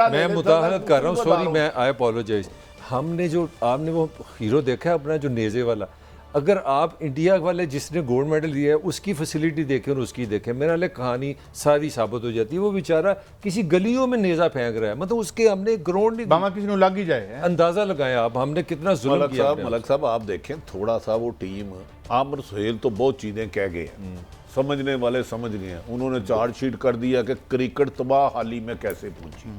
मैं मुदाहनत कर रहा हूँ, सॉरी, मैं आई अपोलोजाइज। हमने जो आपने वो हीरो देखा है अपना, जो नेज़े वाला, अगर आप इंडिया वाले जिसने गोल्ड मेडल लिया है उसकी फैसिलिटी देखें और उसकी देखें, मेरा लिए कहानी सारी साबित हो जाती है। वो बेचारा किसी गलियों में नेज़ा फेंक रहा है, मतलब उसके हमने ग्राउंड नहीं, बामा किसी ने लग ही जाए, अंदाजा लगाया आप हमने कितना जुल्म किया। मलक साहब आप देखें थोड़ा सा वो टीम, आमिर सुहेल तो बहुत चीज़ें कह गए हैं, समझने वाले समझ गए हैं। उन्होंने चार्जशीट कर दिया कि क्रिकेट तबाह हाली में कैसे पहुंची।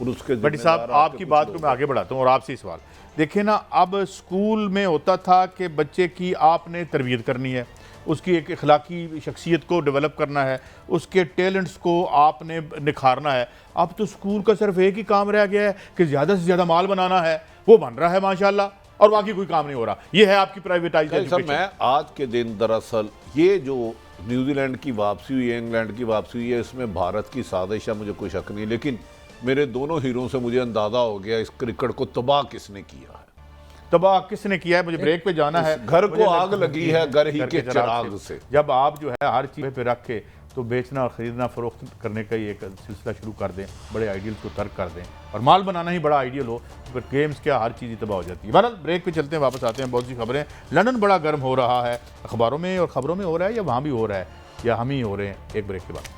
और उसके भट्टी साहब जिम्मेदार आपकी बात को मैं आगे बढ़ाता हूँ और आपसे ही सवाल देखिए ना, अब स्कूल में होता था कि बच्चे की आपने तरबियत करनी है, उसकी एक अखलाकी शख्सियत को डेवलप करना है, उसके टैलेंट्स को आपने निखारना है। अब तो स्कूल का सिर्फ एक ही काम रह गया है कि ज़्यादा से ज़्यादा माल बनाना है, वो बन रहा है माशाल्लाह, और बाकी कोई काम नहीं हो रहा। ये है आपकी प्राइवेटाइज एजुकेशन। मैं आज के दिन दरअसल ये जो न्यूजीलैंड की वापसी हुई है, इंग्लैंड की वापसी हुई है, इसमें भारत की साजिश है, मुझे कोई शक नहीं। लेकिन मेरे दोनों हीरों से मुझे अंदाजा हो गया इस क्रिकेट को तबाह किसने किया है। तबाह किसने किया है? मुझे ब्रेक पे जाना है। घर को मुझे आग लगी है घर ही के चिराग से। जब आप जो है हर चीज़ पे रख के तो बेचना और ख़रीदना फ़रोख्त करने का ही एक सिलसिला शुरू कर दें, बड़े आइडियल्स को तर्क कर दें, और माल बनाना ही बड़ा आइडियल हो, फिर गेम्स क्या हर चीज़ ही तबाह हो जाती है। बहरहाल ब्रेक पे चलते हैं, वापस आते हैं। बहुत सी खबरें। लंदन बड़ा गर्म हो रहा है, अखबारों में और ख़बरों में हो रहा है, या वहाँ भी हो रहा है, या हम ही हो रहे हैं? एक ब्रेक के बाद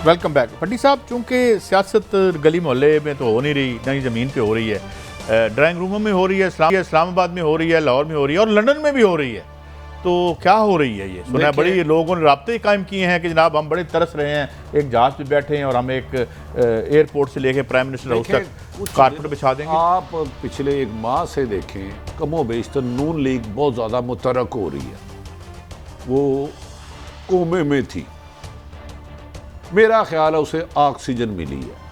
वेलकम बैक। भट्टी साहब, चूँकि सियासत गली मोहल्ले में तो हो नहीं रही, ना ही ज़मीन पे हो रही है, ड्राइंग रूमों में हो रही है, इस्लामाबाद में हो रही है, लाहौर में हो रही है, और लंदन में भी हो रही है, तो क्या हो रही है? ये सुना है बड़ी लोगों ने राब्ते कायम किए हैं कि जनाब हम बड़े तरस रहे हैं, एक जहाज पे बैठे हैं और हम एक एयरपोर्ट से लेके प्राइम मिनिस्टर हाउस तक कारपेट बिछा देंगे। आप पिछले एक माह से देखें, कमो बेशतर नून लीग बहुत ज़्यादा मुतरक हो रही है, वो कोमे में थी। मेरा ख्याल है उसे ऑक्सीजन मिली है।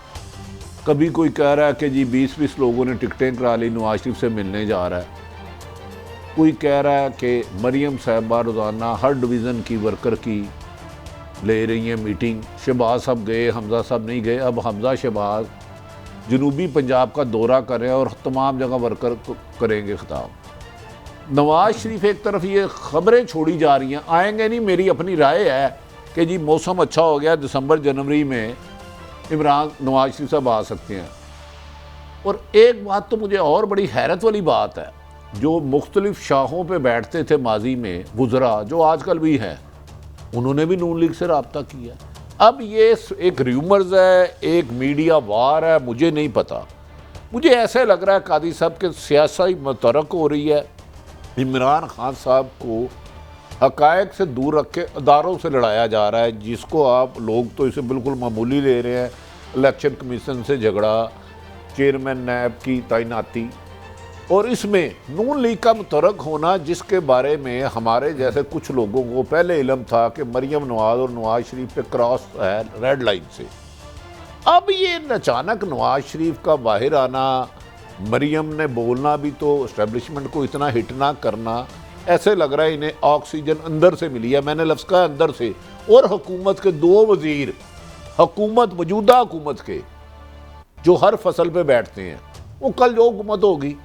कभी कोई कह रहा है कि जी 20-20 लोगों ने टिकटें करा ली, नवाज शरीफ से मिलने जा रहा है। कोई कह रहा है कि मरियम साहबा रोज़ाना हर डिवीज़न की वर्कर की ले रही हैं मीटिंग। शहबाज साहब गए, हमजा साहब नहीं गए। अब हमजा शहबाज जनूबी पंजाब का दौरा कर रहे हैं और तमाम जगह वर्कर को करेंगे खिताब। नवाज शरीफ एक तरफ ये खबरें छोड़ी जा रही हैं, आएंगे नहीं। मेरी अपनी राय है कि जी मौसम अच्छा हो गया, दिसंबर जनवरी में इमरान नवाज शरीफ साहब आ सकते हैं। और एक बात तो मुझे और बड़ी हैरत वाली बात है, जो मुख्तलिफ शाहों पे बैठते थे माजी में वुज़रा, जो आजकल भी हैं, उन्होंने भी नून लीग से रब्ता किया। अब ये एक र्यूमर्स है, एक मीडिया वार है, मुझे नहीं पता। मुझे ऐसे लग रहा है कादी साहब के सियासी मतरक हो रही है। इमरान खान साहब को हकायक से दूर रख के अदारों से लड़ाया जा रहा है, जिसको आप लोग तो इसे बिल्कुल मामूली ले रहे हैं। इलेक्शन कमीशन से झगड़ा, चेयरमैन नैब की तैनाती, और इसमें नून लीग का मुतरक होना, जिसके बारे में हमारे जैसे कुछ लोगों को पहले इल्म था कि मरियम नवाज और नवाज शरीफ पे क्रॉस है रेड लाइन से। अब ये अचानक नवाज शरीफ का बाहर आना, मरियम ने बोलना भी तो इस्टेब्लिशमेंट को इतना हिट ना करना, ऐसे लग रहा है इन्हें ऑक्सीजन अंदर से मिली है। मैंने लफ्ज़ कहा अंदर से। और हुकूमत के 2 वजीर, हुकूमत मौजूदा हुकूमत के, जो हर फसल पे बैठते हैं, वो कल जो हुकूमत होगी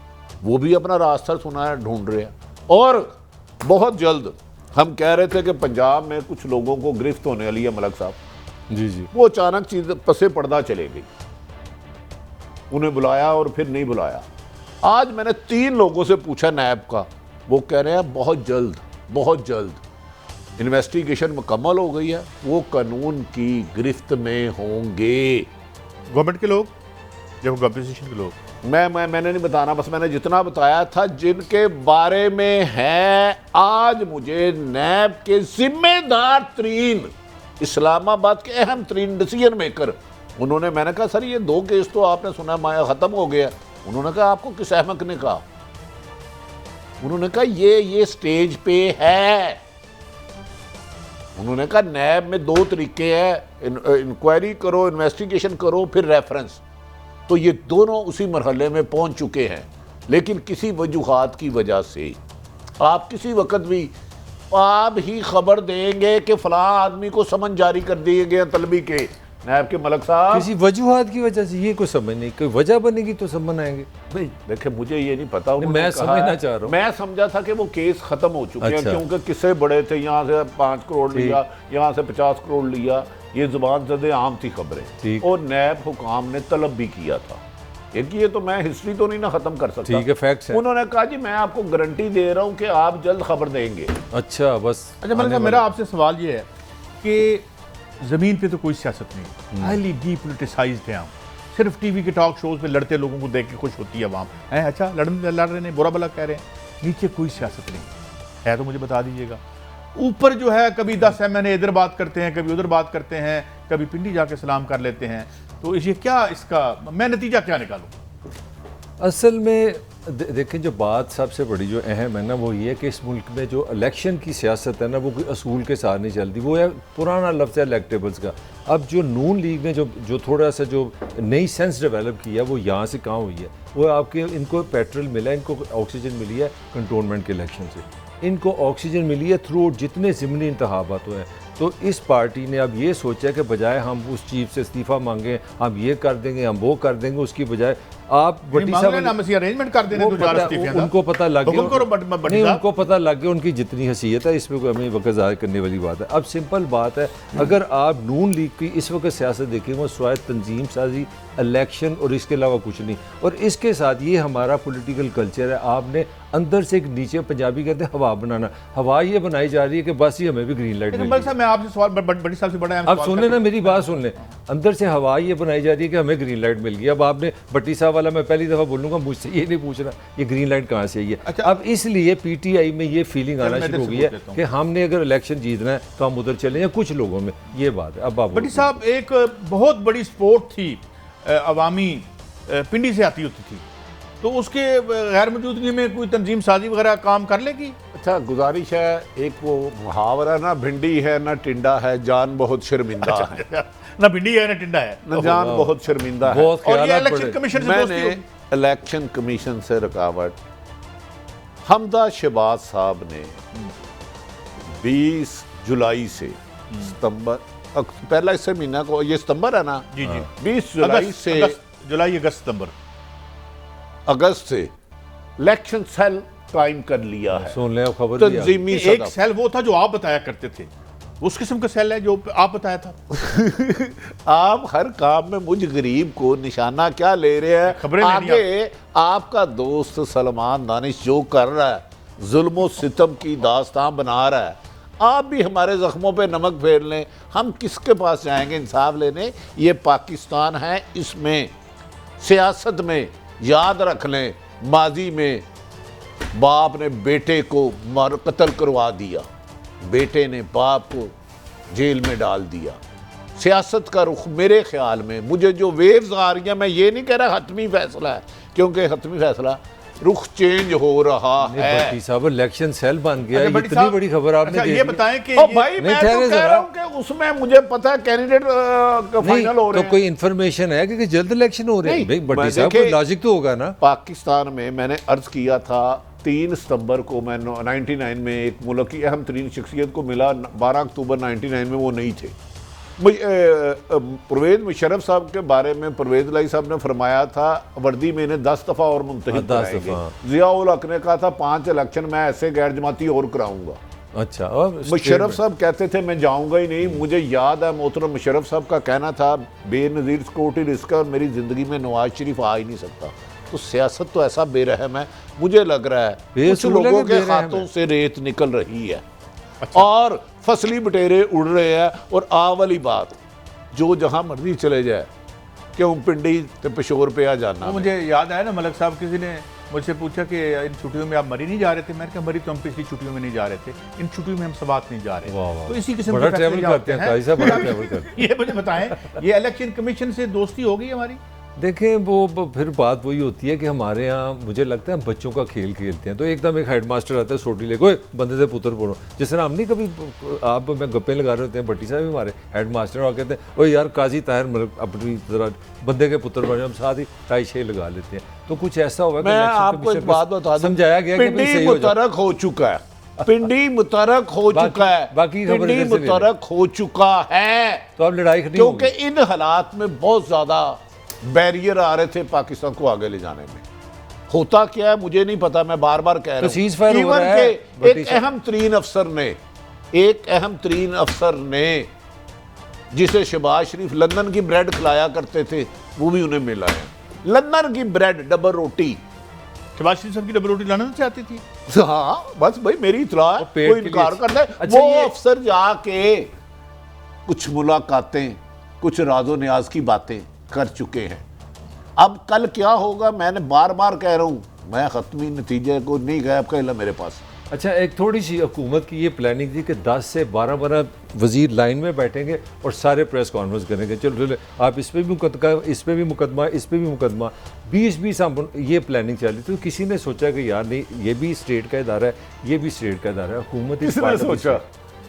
वो भी अपना रास्ता सुना ढूंढ रहे हैं। और बहुत जल्द हम कह रहे थे कि पंजाब में कुछ लोगों को गिरफ्त होने वाली है, मलक साहब जी, वो अचानक चीज़ पसे पर्दा चले गई। उन्हें बुलाया और फिर नहीं बुलाया। आज मैंने 3 लोगों से पूछा नैब का, वो कह रहे हैं बहुत जल्द इन्वेस्टिगेशन मुकम्मल हो गई है, वो कानून की गिरफ्त में होंगे। गवर्नमेंट के लोग, जब अपोजिशन के लोग, मैंने नहीं बताना, बस मैंने जितना बताया था जिनके बारे में है। आज मुझे नैब के जिम्मेदार तरीन, इस्लामाबाद के अहम तरीन डिसीजन मेकर, उन्होंने, मैंने कहा सर ये 2 केस तो आपने सुना माया ख़त्म हो गया। उन्होंने कहा आपको किस अहमक ने कहा? उन्होंने कहा ये स्टेज पे है। उन्होंने कहा नैब में 2 तरीके हैं, इंक्वायरी करो, इन्वेस्टिगेशन करो, फिर रेफरेंस। तो ये दोनों उसी मरहले में पहुंच चुके हैं, लेकिन किसी वजूहात की वजह से आप किसी वक्त भी आप ही खबर देंगे कि फलां आदमी को समन जारी कर दिए गए तलबी के, नैब के मलक साहब, किसी वजूहात की वजह से। ये कोई समझ नहीं, कोई वजह बनेगी तो समन आएंगे। नहीं देखिए मुझे ये नहीं पता। मैं समझना चाह रहा हूँ, मैं समझा था कि वो केस खत्म हो चुके हैं, अच्छा। क्योंकि किस्से बड़े थे, यहाँ से 5 करोड़ लिया, यहाँ से 50 करोड़ लिया, ये जुबान ज़दे आम थी खबरें। और नैब हुकाम ने तलब भी किया था। ये तो मैं हिस्ट्री तो नहीं ना खत्म कर सकता, ठीक है, फैक्ट्स हैं। उन्होंने कहा जी मैं आपको गारंटी दे रहा हूँ कि आप जल्द खबर देंगे। अच्छा, बस अच्छा मतलब मेरा आपसे सवाल ये है कि ज़मीन पे तो कोई सियासत नहीं, हाईली डीपोलिटिसाइज्ड है। हम सिर्फ टीवी के टॉक शोज पे लड़ते लोगों को देख के खुश होती है आवाम, है अच्छा लड़ रहे हैं, बुरा भला कह रहे हैं, नीचे कोई सियासत नहीं है। तो मुझे बता दीजिएगा। ऊपर जो है कभी 10 MNA इधर बात करते हैं, कभी उधर बात करते हैं, कभी पिंडी जाके सलाम कर लेते हैं। तो ये क्या, इसका मैं नतीजा क्या निकालूं? असल में देखें, जो बात सबसे बड़ी जो अहम है ना वो ये है कि इस मुल्क में जो इलेक्शन की सियासत है ना वो कोई असूल के साथ नहीं चलती। वो है पुराना लफ्ज़ है इलेक्टेबल्स का। अब जो नून लीग ने जो थोड़ा सा जो नई सेंस डेवलप किया वो यहाँ से कहाँ हुई है, वो आपके इनको पेट्रोल मिला, इनको ऑक्सीजन मिली है कंटोनमेंट के इलेक्शन से, इनको ऑक्सीजन मिली है थ्रू जितने ज़िमनी इंतखाबात हुए हैं। तो इस पार्टी ने अब ये सोचा कि बजाय हम उस चीफ से इस्तीफ़ा मांगें, हम ये कर देंगे, हम वो कर देंगे, उसकी बजाय आप भट्टी साहब अरेंजमेंट कर देने, उनको पता लग गया, नहीं गया, उनको पता लग गया उनकी जितनी हैसियत है, इसमें कोई हमें वक्त ज़ाहिर करने वाली बात है। अब सिंपल बात है, अगर आप नून लीग की इस वक्त सियासत देखें वो स्वाय तंजीम साजी, इलेक्शन और इसके अलावा कुछ नहीं। और इसके साथ ये हमारा पॉलिटिकल कल्चर है, आपने अंदर से एक नीचे, पंजाबी कहते हैं हवा बनाना, हवा ये बनाई जा रही है कि बस ही हमें भी ग्रीन लाइट मिल गई। मैं आपसे सवाल बड़ी साहब से बड़ा, अब सुन लेना, मेरी बात सुन लें, अंदर से हवा ये बनाई जा रही है कि हमें ग्रीन लाइट मिल गई। अब आपने भट्टी साहब वाला मैं पहली दफ़ा बोलूँगा, मुझसे ये नहीं पूछना ये ग्रीन लाइट कहाँ से आई है। अच्छा, अब इसलिए PTI में ये फीलिंग आना शुरू हो गई है कि हमने अगर इलेक्शन जीतना है तो हम उधर चले, या कुछ लोगों में ये बात है। अब भट्टी साहब, एक बहुत बड़ी स्पोर्ट थी अवामी, पिंडी से आती होती थी, तो उसके गैर मौजूदगी में कोई तंजीम साजी वगैरह काम कर लेगी? अच्छा, गुजारिश है, एक वो मुहावरा ना भिंडी है ना टिंडा है, जान बहुत शर्मिंदा है। ना भिंडी है ना टिंडा है, ना जान बहुत शर्मिंदा है। और ये इलेक्शन कमीशन से दोस्ती मैंने इलेक्शन कमीशन से रुकावट, हमदा शहबाज साहब ने 20 जुलाई से सितंबर, पहला इससे महीना को, ये सितंबर है ना, जी जी, 20 जुलाई से जुलाई, अगस्त, सितंबर, अगस्त से इलेक्शन सेल कायम कर लिया है। सुन लें खबर, तंजीमी एक सेल वो था जो आप बताया करते थे, उस किस्म का सेल है जो आप बताया था। आप हर काम में मुझ गरीब को निशाना क्या ले रहे हैं? खबरें आगे आपका दोस्त सलमान दानिश जो कर रहा है, जुल्म और सितम की दास्तान बना रहा है, आप भी हमारे जख्मों पे नमक फेर लें। हम किसके पास जाएंगे इंसाफ लेने? ये पाकिस्तान है, इसमें सियासत में याद रख लें, माजी में बाप ने बेटे को कत्ल करवा दिया, बेटे ने बाप को जेल में डाल दिया। सियासत का रुख मेरे ख्याल में, मुझे जो वेव्स आ रही हैं, मैं ये नहीं कह रहा हतमी फैसला है, क्योंकि हतमी फैसला रुख चेंज हो रहा है। भट्टी साहब इलेक्शन सेल बन गया, इतनी बड़ी खबर आपने ये बताएं कि भाई मैं तो कह रहा हूं कि उसमें मुझे पता है कैंडिडेट फाइनल हो रहे हैं। तो कोई इन्फॉर्मेशन है कि जल्द इलेक्शन हो रहे हैं? भट्टी साहब कोई लॉजिक तो होगा ना। पाकिस्तान में मैंने अर्ज किया था 3 सितंबर को, मैं 99 में एक मुल्क की अहम तरीन शख्सियत को मिला, 12 अक्टूबर 99 में वो नहीं थे। परवेज़ मुशर्रफ साहब के बारे में परवेज़ लाई साहब ने फरमाया था वर्दी में इन्हें 10 दफ़ा और मुंतखब कराएंगे। ज़िया-उल हक ने कहा था 5 इलेक्शन मैं ऐसे गैर जमाती और कराऊंगा। अच्छा, मुशर्रफ साहब कहते थे मैं जाऊंगा ही नहीं। मुझे याद है मोहतरम मुशर्रफ साहब का कहना था बेनज़ीर सिक्योरिटी रिस्क है और मेरी ज़िंदगी में नवाज शरीफ आ ही नहीं सकता। तो सियासत तो ऐसा बेरहम है, मुझे लग रहा है कुछ लोगों के हाथों से रेत निकल रही है। अच्छा। और फसली बटेरे उड़ रहे हैं। और आ वाली बात, जो जहां मर्जी चले जाए, क्यों पिंडी तो पेशोर पे आ जाना। मुझे याद आया ना, मलक साहब किसी ने मुझसे पूछा कि इन छुट्टियों में आप मरी नहीं जा रहे थे? मैंने कहा मरी तो हम पिछली छुट्टियों में नहीं जा रहे थे, इन छुट्टियों में हम सवात नहीं जा रहे। तो इसी किस्म का ट्रैवल करते हैं। ये मुझे बताएं, ये इलेक्शन कमीशन से दोस्ती होगी हमारी? देखें, वो फिर बात वही होती है कि हमारे यहाँ मुझे लगता है हम बच्चों का खेल खेलते हैं। तो एकदम एक हेडमास्टर आता है सोटी लेके, ओए बंदे से पुत्र बोलो, जिस तरह हम नहीं कभी आप मैं गप्पे लगा रहे होते हैं, भट्टी साहब हमारे हेडमास्टर और कहते हैं ओए यार काजी ताहिर अपनी जरा बंदे के पुत्र बने, हम साथ ही टाई शे लगा लेते हैं। तो कुछ ऐसा होगा। मैं आपको एक बात बता दूं, समझाया गया कि पिंडी मुतरक हो चुका है, पिंडी मुतरक हो चुका है, बाकी पिंडी मुतरक हो चुका है। तो अब लड़ाई, क्योंकि इन हालात में बहुत ज्यादा बैरियर आ रहे थे पाकिस्तान को आगे ले जाने में। होता क्या है मुझे नहीं पता, मैं बार बार कह रहा हूं। इवन के एक अहम तरीन अफसर ने जिसे शहबाज शरीफ लंदन की ब्रेड खिलाया करते थे, वो भी उन्हें मिला है। लंदन की ब्रेड, डबल रोटी। शहबाज शरीफ साहब की डबल रोटी लंदन से आती थी? हाँ, बस भाई मेरी इतला है, कोई इनकार करता है। अच्छा, वो अफसर जाके कुछ मुलाकातें, कुछ राजो न्याज की बातें कर चुके हैं। अब कल क्या होगा, मैंने बार बार कह रहा हूं, मैं खत्मी नतीजे को नहीं, गायब का इल्ला मेरे पास। अच्छा, एक थोड़ी सी हुकूमत की ये प्लानिंग थी कि 10 से 12 वजीर लाइन में बैठेंगे और सारे प्रेस कॉन्फ्रेंस करेंगे, चलो आप इस पे भी मुकदमा, इस पे भी मुकदमा, इस पे भी मुकदमा, 20 हम ये प्लानिंग चली। तो किसी ने सोचा कि यार नहीं, ये भी स्टेट का इदारा है, ये भी स्टेट का इदारा है, हुकूमत इस किसने सोचा?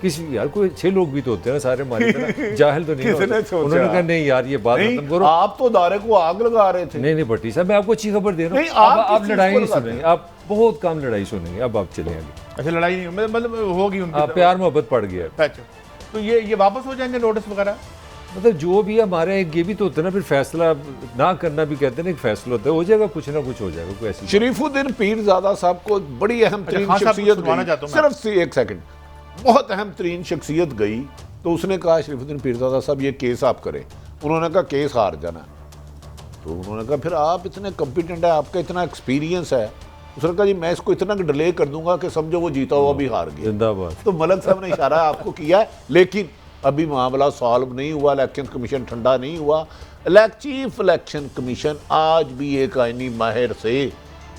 किसी यार कोई 6 लोग भी तो होते हैं ना सारे हमारी तरह, जाहिल तो नहीं किसने होते। सोचा? उन्होंने कहा नहीं यार ये बात नहीं, खत्म करो। आप तो दायरे को आग लगा रहे थे। नहीं भट्टी साहब, मैं आपको अच्छी खबर दे रहा नहीं, हूँ, आप आप किस चीज़ लड़ाई को नहीं लगाते सुनेंगे, आप बहुत कम लड़ाई सुनेंगे, अब आप चले आगे। अच्छा, लड़ाई नहीं मतलब होगी उनकी प्यार मोहब्बत पड़ गया है। अच्छा, तो ये वापस हो जाएंगे नोटिस वगैरह? मतलब जो भी हमारे ये भी तो होता है ना, फिर फैसला ना करना भी कहते हैं ना, एक फैसला होता है, हो जाएगा, कुछ ना कुछ हो जाएगा, कोई ऐसी शरीफुद्दीन पीरजादा साहब को बड़ी अहम तरीन खान साहब को शख्सियत सुनवाना गई, चाहता हूं मैं। सिर्फ एक सेकंड, बहुत अहम तरीन शख्सियत गई तो उसने कहा शरीफुद्दीन पीरजादा साहब ये केस आप करें। उन्होंने कहा केस हार जाना। तो उन्होंने कहा फिर आप इतने कॉम्पिटेंट है, आपका इतना एक्सपीरियंस है। उसने कहा जी मैं इसको इतना डिले कर दूंगा कि समझो वो जीता हुआ भी हार गया। जिंदाबाद। तो मलक साहब ने इशारा आपको किया है, लेकिन अभी मामला सॉल्व नहीं हुआ, इलेक्शन कमीशन ठंडा नहीं हुआ। चीफ इलेक्शन कमीशन आज भी एक आईनी माहिर से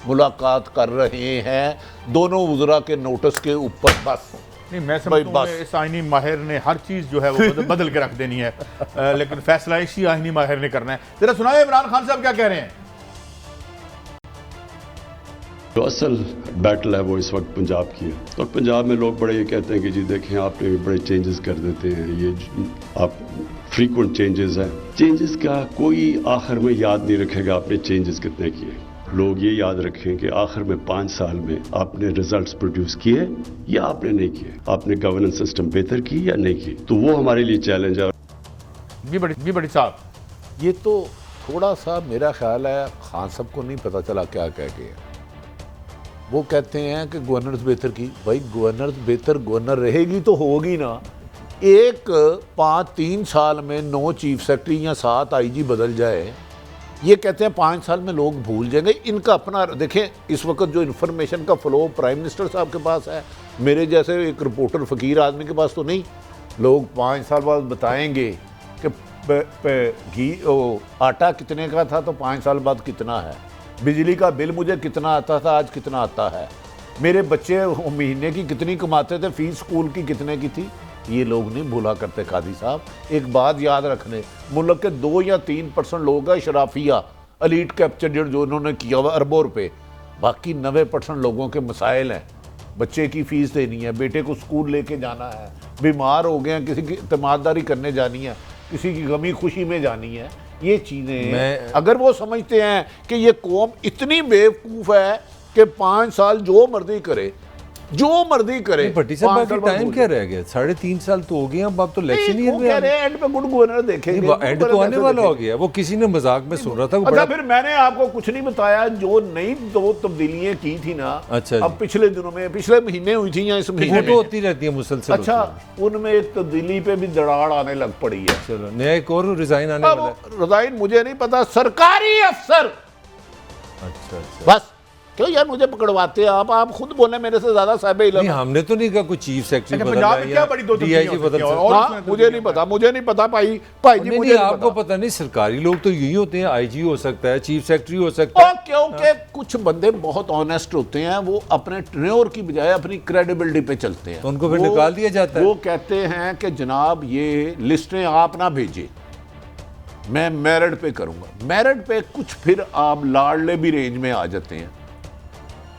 मुलाकात कर रहे हैं, दोनों वज़रा के नोटिस के ऊपर। बस नहीं, मैं भाई समझता हूँ बस। कि इस आईनी माहिर ने हर चीज़ जो है वो बदल के रख देनी है, लेकिन फैसला इसी आईनी माहिर ने करना है। जरा सुनाए इमरान खान साहब क्या कह रहे हैं। जो असल बैटल है वो इस वक्त पंजाब की है, और पंजाब में लोग बड़े ये कहते हैं कि जी देखें आपने बड़े चेंजेस कर देते हैं, ये आप फ्रीक्वेंट चेंजेस हैं। चेंजेस का कोई आखिर में याद नहीं रखेगा आपने चेंजेस कितने किए। लोग ये याद रखें कि आखिर में 5 साल में आपने रिजल्ट्स प्रोड्यूस किए या आपने नहीं किए, आपने गवर्नेंस सिस्टम बेहतर की या नहीं की। तो वो हमारे लिए चैलेंज है। जी बड़ी साहब, ये तो थोड़ा सा मेरा ख्याल है खान साहब को नहीं पता चला क्या कह के। वो कहते हैं कि गवर्नर्स बेहतर की, भाई गवर्नर्स बेहतर गवर्नर रहेगी तो होगी ना। एक 3 साल में 9 चीफ सेक्रेटरी या 7 आईजी बदल जाए, ये कहते हैं 5 साल में लोग भूल जाएंगे। इनका अपना देखें, इस वक्त जो इन्फॉर्मेशन का फ्लो प्राइम मिनिस्टर साहब के पास है, मेरे जैसे एक रिपोर्टर फ़कीर आदमी के पास तो नहीं। लोग 5 साल बाद बताएंगे कि आटा कितने का था तो 5 साल बाद कितना है, बिजली का बिल मुझे कितना आता था आज कितना आता है, मेरे बच्चे महीने की कितनी कमाते थे, फीस स्कूल की कितने की थी। ये लोग नहीं भूला करते कादी साहब। एक बात याद रखने, मुल्क के 2 या 3% लोग हैं शराफिया अलीट कैप्चर जो उन्होंने किया हुआ अरबों रुपये, बाकी 90% लोगों के मसाइल हैं। बच्चे की फ़ीस देनी है, बेटे को स्कूल लेके जाना है, बीमार हो गए हैं, किसी की तमाददारी करने जानी है, किसी की गमी खुशी में जानी है। ये चीज़ें अगर वो समझते हैं कि ये कौम इतनी बेवकूफ़ है कि 5 साल जो मर्जी करे, भट्टी साहब बाकी टाइम क्या रह गया? 3.5 साल तो हो गए, अब तो इलेक्शन ही कह रहे हैं एंड पे गुड गवर्नर देखेंगे। एंड तो आने वाला हो गया, वो किसी ने मजाक में सुन रहा था। अच्छा, फिर मैंने आपको कुछ नहीं बताया जो नई 2 तब्दीलियां की थी ना। अच्छा, अब पिछले दिनों में, पिछले महीने हुई थी या इस महीने में होती रहती है मुसलसल। अच्छा, उनमें एक तब्दीली पे भी दराड़ आने लग पड़ी है। चलो, नया एक और रिजाइन आने वाला है। रिजाइन मुझे नहीं पता, सरकारी अफसर। अच्छा, बस क्यों यार मुझे पकड़वाते हैं आप खुद बोले मेरे से ज्यादा साहब इल्म। नहीं, हमने तो नहीं कहा कोई चीफ सेक्रेटरी पंजाब में क्या बड़ी 2 डीआईजी बदल मुझे नहीं पता भाई जी, मुझे आपको पता नहीं, सरकारी लोग तो यही होते हैं, आईजी हो सकता है, चीफ सेक्रेटरी हो सकता है। क्योंकि कुछ बंदे बहुत ऑनेस्ट होते हैं, वो अपने टेन्योर की बजाय अपनी क्रेडिबिलिटी पे चलते हैं, तो उनको फिर निकाल दिया जाता है। वो कहते हैं कि जनाब ये लिस्टें आप ना भेजिए, मैं मेरिट पे करूंगा। मेरिट पे कुछ फिर आप लाडले भी रेंज में आ जाते हैं,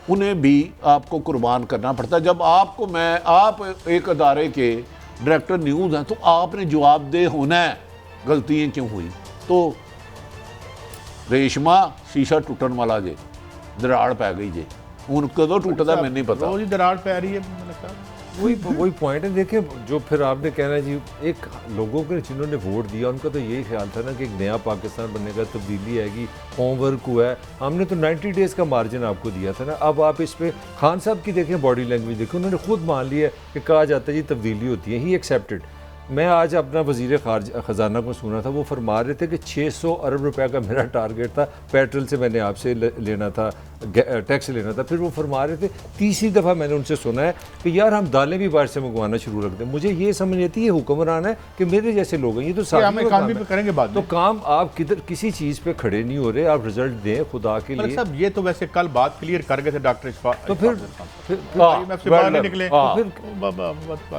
उन्हें भी आपको कुर्बान करना पड़ता है। जब आप एक अदारे के डायरेक्टर न्यूज़ हैं तो आपने जवाबदेह होना है, गलतियाँ क्यों हुई। तो रेशमा शीशा टूटन वाला जे दराड़ पै गई जे, हूँ कदों टूटता मैंने नहीं पता। रोज दराड़ पै रही है मलिक साहब। वही पॉइंट है। देखें, जो फिर आपने कहना जी, एक लोगों के जिन्होंने वोट दिया उनका तो यही ख्याल था ना कि एक नया पाकिस्तान बनने का, तब्दीली आएगी, होमवर्क हुआ है, हमने तो 90 डेज़ का मार्जिन आपको दिया था ना। अब आप इस पे खान साहब की देखें, बॉडी लैंग्वेज देखें, उन्होंने खुद मान लिया कि कहा जाता है जी तब्दीली होती है, ही एक्सेप्टेड। मैं आज अपना वज़ीर ख़जाना को सुना था, वो फरमा रहे थे कि 600 अरब रुपए का मेरा टारगेट था, पेट्रोल से मैंने आपसे लेना था, टैक्स लेना था। फिर वो फरमा रहे थे, तीसरी दफ़ा मैंने उनसे सुना है कि यार हम दालें भी बाहर से मंगवाना शुरू रख दें। मुझे ये समझ नहीं आती, ये हुक्मरान है कि मेरे जैसे लोग हैं, ये तो साथ काम भी करेंगे बाद तो काम आप किधर किसी चीज़ पे खड़े नहीं हो रहे, आप रिजल्ट दें खुदा के लिए। सब ये तो वैसे कल बात क्लियर कर गए थे डॉक्टर इशफाक, तो फिर निकले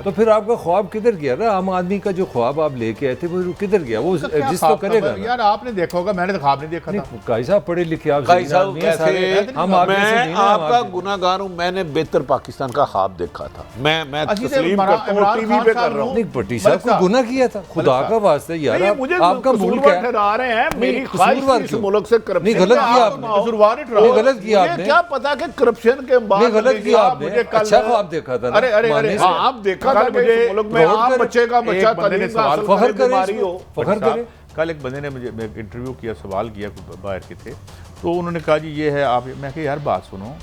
तो फिर आपका ख्वाब किधर गया ना? आम आदमी का जो ख्वाब आप लेके आए थे वो किधर गया? वो एग्जिस्ट तो करेगा यार, आपने देखा होगा, मैंने तो ख्वाब नहीं देखा था। काई साहब पढ़े लिखे आप, मैं आपका गुनाहगार हूं, मैंने बेहतर पाकिस्तान का ख्वाब देखा था। मैं तस्लीम करता हूं, टीवी पे कर रहा हूं। नहीं भट्टी साहब को गुनाह किया था, खुदा का वास्ते यार, आपका मुल्क है, ठहरा रहे हैं मेरी ख्वाहिश इस मुल्क से करप्शन। नहीं गलत किया आपने, गलत किया आपने, क्या पता कि करप्शन के बाद गलत किया आपने। अच्छा ख्वाब देखा था, अरे आप देखा था कि इस मुल्क में आम बच्चे का बच्चा फखर करे। कल एक बंदे ने मुझे इंटरव्यू किया, सवाल किया, बाहर के थे, तो उन्होंने कहा जी ये है आप, मैं कहा यार बात सुनो,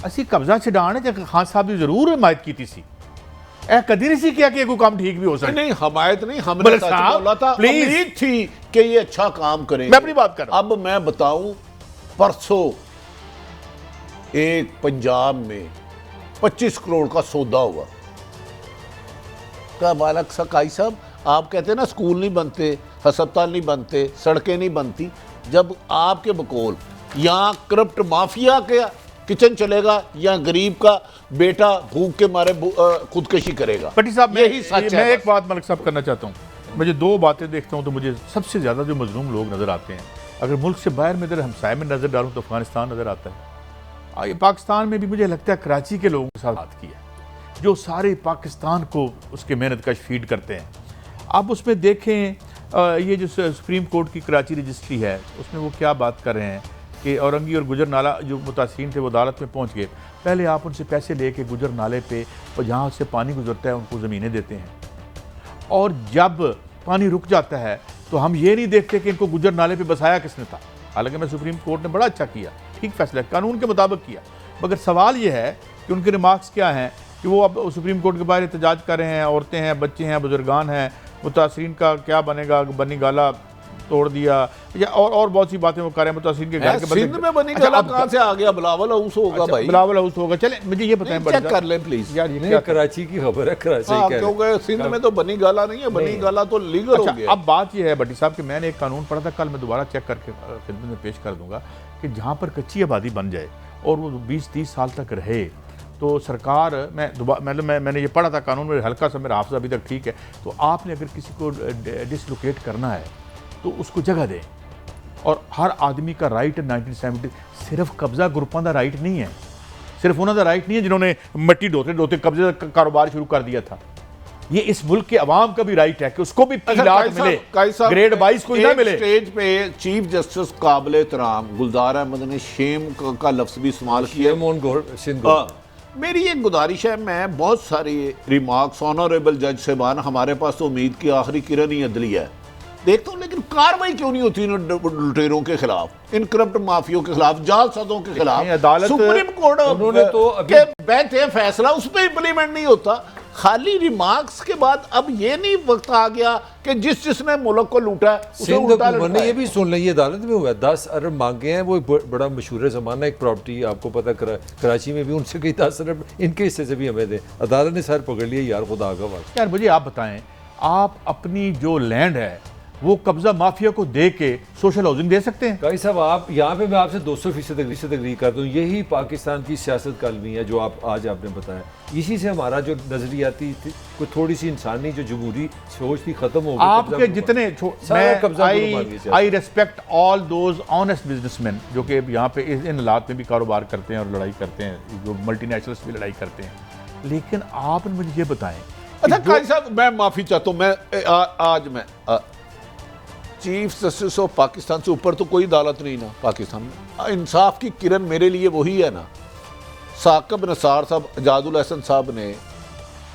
असी कब्जा छडाने ते खान साहब ने जरूर हिमायत की सी, ए कदी नहीं सी किया कि कोई काम ठीक भी हो सकता। नहीं हमायत नहीं, हमने सच बोला था, उम्मीद थी कि ये अच्छा काम करेंगे। मैं अपनी बात कर रहा हूं। अब मैं बताऊं, परसों एक पंजाब में 25 करोड़ का सौदा हुआ। क्या बालक सकाई साहब, आप कहते हैं ना स्कूल नहीं बनते, अस्पताल नहीं बनते, सड़कें नहीं बनती, जब आपके बकौल यहाँ करप्ट माफिया का किचन चलेगा या गरीब का बेटा भूख के मारे खुदकशी करेगा। भट्टी साहब, यही सच है। मैं एक बात मलिक साहब करना चाहता हूँ। मुझे दो बातें देखता हूँ तो मुझे सबसे ज़्यादा जो मजलूम लोग नज़र आते हैं, अगर मुल्क से बाहर में इधर हमसाए में नज़र डालूँ तो अफगानिस्तान नज़र आता है। पाकिस्तान में भी मुझे लगता है कराची के लोगों के साथ बात की है, जो सारे पाकिस्तान को उसके मेहनत कश फीड करते हैं। आप उसमें देखें, ये जो सुप्रीम कोर्ट की कराची रजिस्ट्री है, उसमें वो क्या बात कर रहे हैं कि औरंगी और गुजर नाला जो मुतासिरीन थे वो अदालत में पहुंच गए। पहले आप उनसे पैसे लेके गुजर नाले पे और जहाँ से पानी गुजरता है उनको ज़मीनें देते हैं, और जब पानी रुक जाता है तो हम ये नहीं देखते कि इनको गुजर नाले पे बसाया किसने था। हालांकि मैं सुप्रीम कोर्ट ने बड़ा अच्छा किया, ठीक फैसला कानून के मुताबिक किया, मगर सवाल ये है कि उनके रिमार्क्स क्या हैं कि वो अब सुप्रीम कोर्ट के बाहर एहतजाज कर रहे हैं, औरतें हैं, बच्चे हैं, बुजुर्गान हैं, मुतासरीन का क्या बनेगा, बनी गाला तोड़ दिया या और बहुत सी बातें वो कर रहे हैं। मुतासरीन के घर के सिंध में बनी गाला कहां से आ गया? बिलावल हाउस होगा भाई, बिलावल हाउस होगा। चले मुझे ये बताएं, चेक कर लें प्लीज यार, ये कराची की खबर है, कराची क्योंकि सिंध में तो बनी गाला नहीं है, बनी गाला तो लीगल हो गया। अब बात ये है भट्टी साहब कि मैंने एक कानून पढ़ा था, कल मैं दोबारा चेक करके खिदमत में पेश कर दूंगा, कि जहाँ पर कच्ची आबादी बन जाए और वो 20-30 साल तक रहे तो सरकार, मैंने ये पढ़ा था कानून में, हल्का सा मेरा हाफ़िज़ अभी तक ठीक है, तो आपने अगर किसी को डिसलोकेट करना है तो उसको जगह दें। और हर आदमी का राइट 1970 सिर्फ कब्जा ग्रुपों का राइट नहीं है, सिर्फ उन्होंने राइट नहीं है जिन्होंने मिट्टी ढोते ढोते कब्जे का कारोबार शुरू कर दिया था। ये इस मुल्क के अवाम का भी राइट है कि उसको भी मिले, ग्रेड 22 को ना मिले। स्टेज पे चीफ जस्टिस काबिल एहतराम गुलजार अहमद ने शेम का लफ्ज भी इस्तेमाल किया। मेरी एक गुजारिश है, मैं बहुत सारे रिमार्क्स ऑनरेबल जज साहबान, हमारे पास तो उम्मीद की आखिरी किरण ही अदलिया है, देखता हूँ, लेकिन कार्रवाई क्यों नहीं होती इन लुटेरों के खिलाफ, इन करप्ट माफियों के खिलाफ, जालसाजों के खिलाफ? अदालत, सुप्रीम कोर्ट उन्होंने तो के बैठे हैं फैसला, उस पर इम्प्लीमेंट नहीं होता। खाली रिमार्क्स के बाद अब ये नहीं वक्त आ गया कि जिसने मुल्क को लूटा है उसे उल्टा लूटा है। ये भी सुन लें, अदालत में हुआ 10 अरब मांगे हैं, वो बड़ा मशहूर ज़माना, एक प्रॉपर्टी आपको पता कराची में भी, उनसे कई 10 अरब इनके हिस्से से भी हमें दे, अदालत ने सर पकड़ लिया। यार खुदा का वास्ता, यार मुझे आप बताएं, आप अपनी जो लैंड है वो कब्जा माफिया को दे के सोशल हाउसिंग दे सकते हैं? काई साहब, आप यहाँ पे मैं आपसे 200% एग्री करता हूँ। यही पाकिस्तान की सियासत कलमी है जो आज आपने बताया। इसी से हमारा जो नजरियाती कोई थोड़ी सी इंसानी जो जमहूरी सोच थी खत्म हो गई। आपके जितने I respect all those honest businessman जो कि यहाँ पे इन हालात में भी कारोबार करते हैं और लड़ाई करते हैं, जो मल्टीनेशनल्स भी लड़ाई करते हैं, लेकिन आप मुझे ये बताएं। अच्छा काई साहब, मैं माफी चाहता हूँ, मैं आज मैं चीफ जस्टिस ऑफ पाकिस्तान से ऊपर तो कोई अदालत नहीं ना पाकिस्तान में। इंसाफ की किरण मेरे लिए वही है ना। साकिब निसार साहब, एजाजुल हसन साहब ने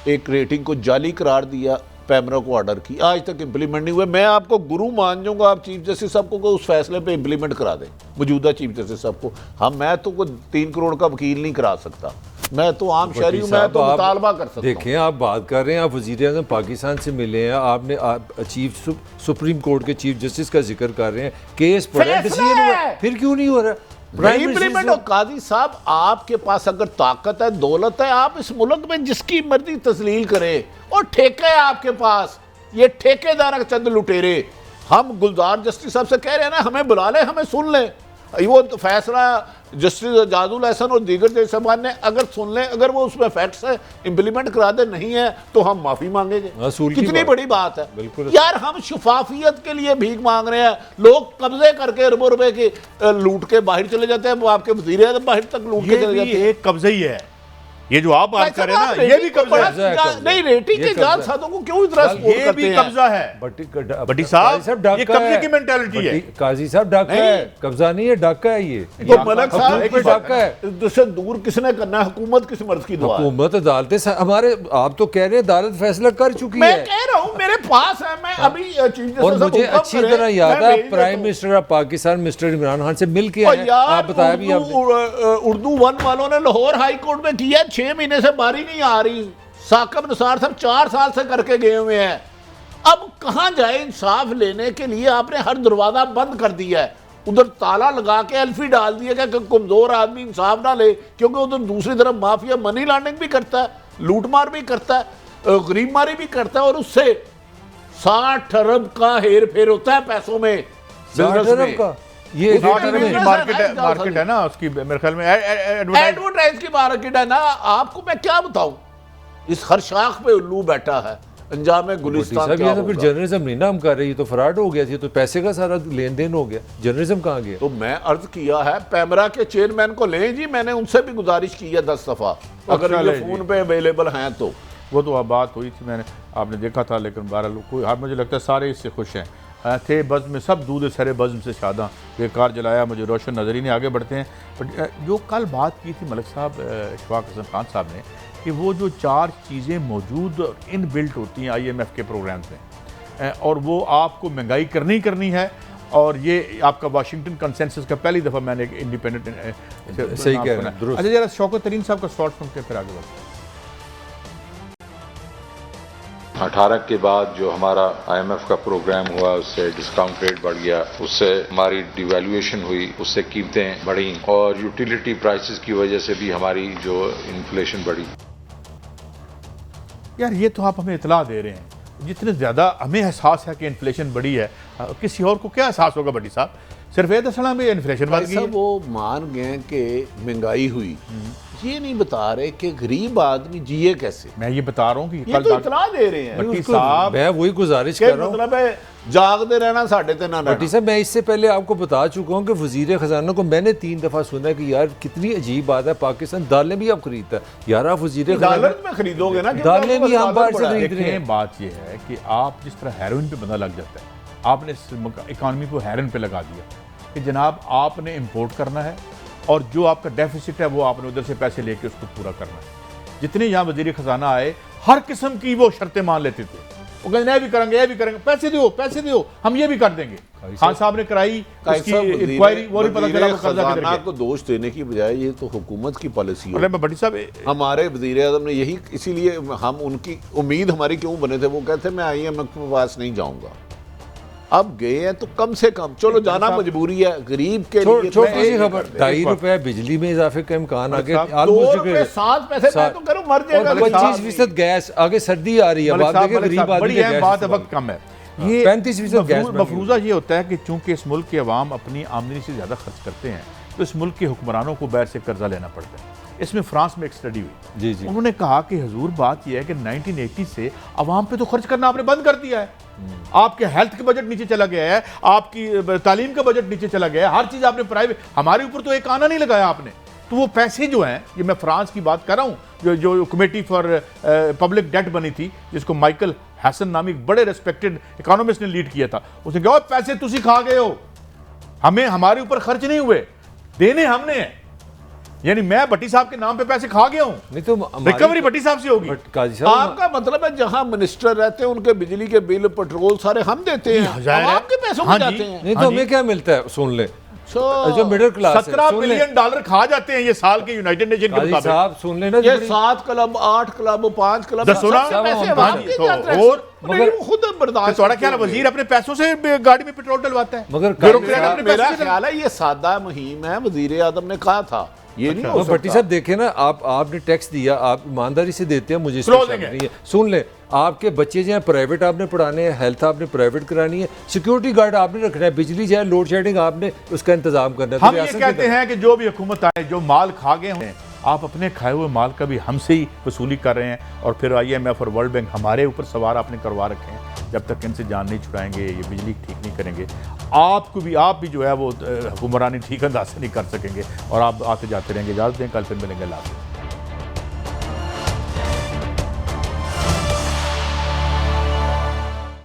एक रेटिंग को जाली करार दिया, पैमरा को ऑर्डर की, आज तक इंप्लीमेंट नहीं हुए। मैं आपको गुरु मान जाऊंगा आप चीफ जस्टिस साहब को उस फैसले पे इंप्लीमेंट करा दें, मौजूदा चीफ जस्टिस साहब को। मैं तो कोई 3 करोड़ का वकील नहीं करा सकता, मैं तो आम शहरी हूँ, मैं साहब, तो आप मुतालबा कर सकता हूँ। देखें, आप बात कर रहे हैं, आप वज़ीर आज़म पाकिस्तान से मिले हैं, आपने चीफ सुप्रीम कोर्ट के चीफ जस्टिस का जिक्र कर रहे हैं, केस पड़ा है, फैसला डिसीजन हुआ है। है, फिर क्यों नहीं हो रहा? नहीं इम्प्लीमेंट हो। काजी साहब, आपके पास अगर ताकत है, दौलत है, आप इस मुल्क में जिसकी मर्जी तस्लील करें, और ठेके है आपके पास, ये ठेकेदार चंद लुटेरे। हम गुलजार जस्टिस साहब से कह रहे हैं ना, हमें बुला ले, हमें सुन ले। वो तो फैसला जस्टिस जाजुल एहसन और दीगर जज साहबान ने अगर सुन ले, अगर वो उसमें फैक्ट्स है इंप्लीमेंट करा दे, नहीं है तो हम माफी मांगेंगे। असूल की कितनी बात। बड़ी बात है बिल्कुल। यार, हम शफाफियत के लिए भीख मांग रहे हैं, लोग कब्जे करके अरबों रुपए के लूट के बाहर चले जाते हैं, वो आपके वजीर आज़म बाहर तक लूट के ये चले भी जाते हैं। एक कब्जा ही है, ये जो आप बात कर रहे हैं ना, ये भी कब्जा है। नहीं, रेटिंग के जाल साधों को क्यों इतना सपोर्ट ये करते भी हैं? कब्जा है। भट्टी साहब, ये कब्जे की मेंटालिटी है। काजी साहब, डाका नहीं। है, कब्जा नहीं है, डाका है ये। तो मलक साहब, हुकूमत पे डाका है। इससे दूर किसने करना है? हुकूमत किस मर्ज की दुआ है? हुकूमत अदालतें हमारे, आप तो कह रहे हैं अदालत फैसला कर चुकी मैं है। कह रहा हूँ मेरे पास है, मैं अभी चीफ जस्टिस और साहब मुझे हुक्म अच्छी करें, तरह याद मैं है, भेज प्राइम देता हूँ। Minister of Pakistan mister Imran Khan से मिल के और आए हैं। यार, आप बताया भी आपने। उर्दू वन वालों ने लाहौर हाई कोर्ट में किया, 6 महीने से बारी नहीं आ रही। साकब निसार साहब 4 साल से करके गए हुए हैं। अब कहां जाए इंसाफ लेने के लिए? आपने हर दरवाजा बंद कर दिया है, उधर ताला लगा के एल्फी डाल दिया कि कमजोर आदमी इंसाफ ना ले, क्योंकि उधर दूसरी तरफ माफिया मनी लॉन्ड्रिंग भी करता है, लूटमार भी करता है, गरीब मारी भी करता है, और उससे 60 अरब का हेर फेर होता है पैसों में, 60 बिजनेस अरब में। का ये उसमें रेट में- बिजनेस मार्केट है ना उसकी, मेरे ख्याल में एडवर्टाइज की मार्केट है ना। आपको मैं क्या बताऊं, इस हर शाख पे उल्लू बैठा है, अंजाम भट्टी गुलिस्तान साहब, क्या ये तो फिर होगा? जर्नलिज्म नहीं ना हम कर रहे, ये तो फ्रॉड हो गया, ये तो पैसे का सारा लेन देन हो गया, जर्नलिज्म कहाँ गया? तो मैं अर्ज किया है, पैमरा के चेयरमैन को लें जी, मैंने उनसे भी गुजारिश की है 10 दफा, अगर अच्छा, ये ले जी। फोन पे अवेलेबल हैं तो। वो तो अब बात हुई थी, मैंने आपने देखा था, लेकिन 12 लोग कोई, हाँ मुझे लगता है सारे इससे खुश हैं। थे बज़्म में सब दूध सरे बज़्म से शादा, बेकार जलाया मुझे रोशन नजर ही नहीं। आगे बढ़ते हैं। बट जो कल बात की थी मलिक साहब, शफाक हसन खान साहब ने, कि वो जो 4 चीज़ें मौजूद और इन बिल्ट होती हैं IMF के प्रोग्राम्स में, और वो आपको महंगाई करनी है, और ये आपका वाशिंगटन कंसेंसस का पहली दफ़ा मैंने एक इंडिपेंडेंट सही कह रहे हैं, दुरुस्त। अच्छा, जरा शौकत तरीन साहब का शॉर्ट सुनते हैं, फिर आगे बढ़ते हैं। 18 के बाद जो हमारा IMF का प्रोग्राम हुआ, उससे डिस्काउंट रेट बढ़ गया, उससे हमारी डिवैल्यूएशन हुई, उससे कीमतें बढ़ी, और यूटिलिटी प्राइसेस की वजह से भी हमारी जो इन्फ्लेशन बढ़ी। यार, ये तो आप हमें इतला दे रहे हैं, जितने ज़्यादा हमें एहसास है कि इन्फ्लेशन बढ़ी है, किसी और को क्या एहसास होगा भट्टी साहब? सिर्फ ये दसना में इन्फ्लेशन बढ़ गई है। वो मान गए कि महंगाई हुई, ये नहीं बता रहे कि गरीब आदमी जिए कैसे। मैं ये बता रहा हूँ कि ये तो इतला दे रहे हैं भट्टी उसको साहब, मैं वही गुजारिश कि कर रहा हूँ। मतलब है जागते रहना, साढ़े ते ना भट्टी रहना। साहब, मैं इससे पहले आपको बता चुका हूँ कि वजीर खजाना को मैंने 3 दफ़ा सुना कि यार कितनी अजीब बात है, पाकिस्तान दालें भी अब खरीदता है। यार आप वजीर डॉलर में खरीदोगे ना, क्योंकि दालें आपके भी पास हम बाहर से डॉलर पड़ा है। खरीद रहे हैं। देखें, बात ये है कि आप जिस तरह हेरोइन पे बंदा लग जाता है, आपने इकानमी को हेरोइन पे लगा दिया कि जनाब आपने इंपोर्ट करना है, और जो आपका डेफिसिट है वो आपने उधर से पैसे लेके उसको पूरा करना है। जितने यहाँ वजीर खजाना आए, हर किस्म की वो शर्तें मान लेते थे। वो कहते ये भी करेंगे, पैसे दो, हम ये भी कर देंगे। खान साहब ने कराई उसकी इंक्वायरी, वो नहीं पता चला वो कर्जा किधर गया। को दोष देने की बजाय ये तो हुकूमत की पॉलिसी अरे है। मैं भट्टी साहब, हमारे वजीर आज़म ने यही, इसीलिए हम उनकी उम्मीद हमारी क्यों बने थे, वो कहते मैं IMF के पास नहीं जाऊंगा। अब गए हैं तो कम से कम चलो जाना मजबूरी है, गरीब के लिए छोटी सी खबर, ₹2.5 बिजली में इजाफे का इम्कान आगे, 7 पैसे मैं तो करूं, मर जाएगा। 25% गैस, आगे सर्दी आ रही है, बात देखिए गरीब आदमी बड़ी के अहम गैस बात है, इस्तेमाल। वक्त कम है। ये 35% गैस बन गई। मफरूजा ये होता है कि चूंकि इस मुल्क के अवाम अपनी आमदनी से ज़्यादा खर्च करते हैं, तो इस मुल्क के हुक्मरानों को बाहर से कर्जा लेना पड़ता है। इसमें फ्रांस में एक स्टडी हुई, जी जी, उन्होंने कहा कि हुजूर बात यह है कि 1980 से अवाम पे तो खर्च करना आपने बंद कर दिया है। आपके हेल्थ का बजट नीचे चला गया है, आपकी तालीम का बजट नीचे चला गया है, हर चीज़ आपने प्राइवेट, हमारे ऊपर तो एक आना नहीं लगाया आपने। तो वो पैसे जो हैं, ये मैं फ्रांस की बात कर रहा हूँ, जो कमेटी फॉर पब्लिक डेट बनी थी, जिसको माइकल हैसन नामी बड़े रेस्पेक्टेड इकोनॉमिस्ट ने लीड किया था, उसने कहा पैसे तुसी खा गए हो, हमें हमारे ऊपर खर्च नहीं हुए, देने हमने हैं। यानी मैं भट्टी साहब के नाम पे पैसे खा गया हूं, नहीं तो रिकवरी भट्टी साहब से होगी। काजी साहब, आपका मतलब है जहां मिनिस्टर रहते हैं उनके बिजली के बिल, पेट्रोल सारे हम देते हैं, जाहिर है। आपके पैसों में हाँ जी। जाते हैं। नहीं तो हाँ हमें जी। क्या मिलता है? सुन ले, जो मिडिल क्लास है, 17 सुन लें। बिलियन डॉलर खा जाते हैं ये साल के यूनाइटेड नेशन के काजी मुताबिक। साहब सुन लेना ये जी, 7 क्लब 8 क्लब 5 क्लब दस सुना? सबसे पैसे सब वहाँ हम के तो जाते हैं। और मगर खुद बर्दाश्त थोड़ा क्या करते वजीर अपने पैसों से गाड़ी में पेट्रोल डलवाता है, मगर ब्यूरोक्रेट काजी अपने मेरा पैसे से ख्याल है ये सादा मुहिम है, वजीर आजम ने कहा था ये नहीं हो तो भट्टी सकता। साहब देखें ना, आपने टैक्स दिया, आप ईमानदारी से देते हैं, मुझे इस पे Closing शक है। नहीं है। सुन लें, आपके बच्चे जो हैं प्राइवेट आपने पढ़ाने हैं, हेल्थ आपने प्राइवेट करानी है, सिक्योरिटी गार्ड आपने रखना है, बिजली जाए लोड शेडिंग आपने उसका इंतजाम करना है। तो हम ये रियासत की कहते हैं कि जो भी हुकूमत आए, जो माल खा गए हैं, आप अपने खाए हुए माल का भी हमसे ही वसूली कर रहे हैं, और फिर IMF और वर्ल्ड बैंक हमारे ऊपर सवार आपने करवा रखे हैं। जब तक इनसे जान नहीं छुड़ाएंगे, ये बिजली ठीक नहीं करेंगे, आप भी जो है वो हुक्मरानी ठीक अंदाज से नहीं कर सकेंगे, और आप आते जाते रहेंगे। इजाज़त दें, कल फिर मिलेंगे। लाभ।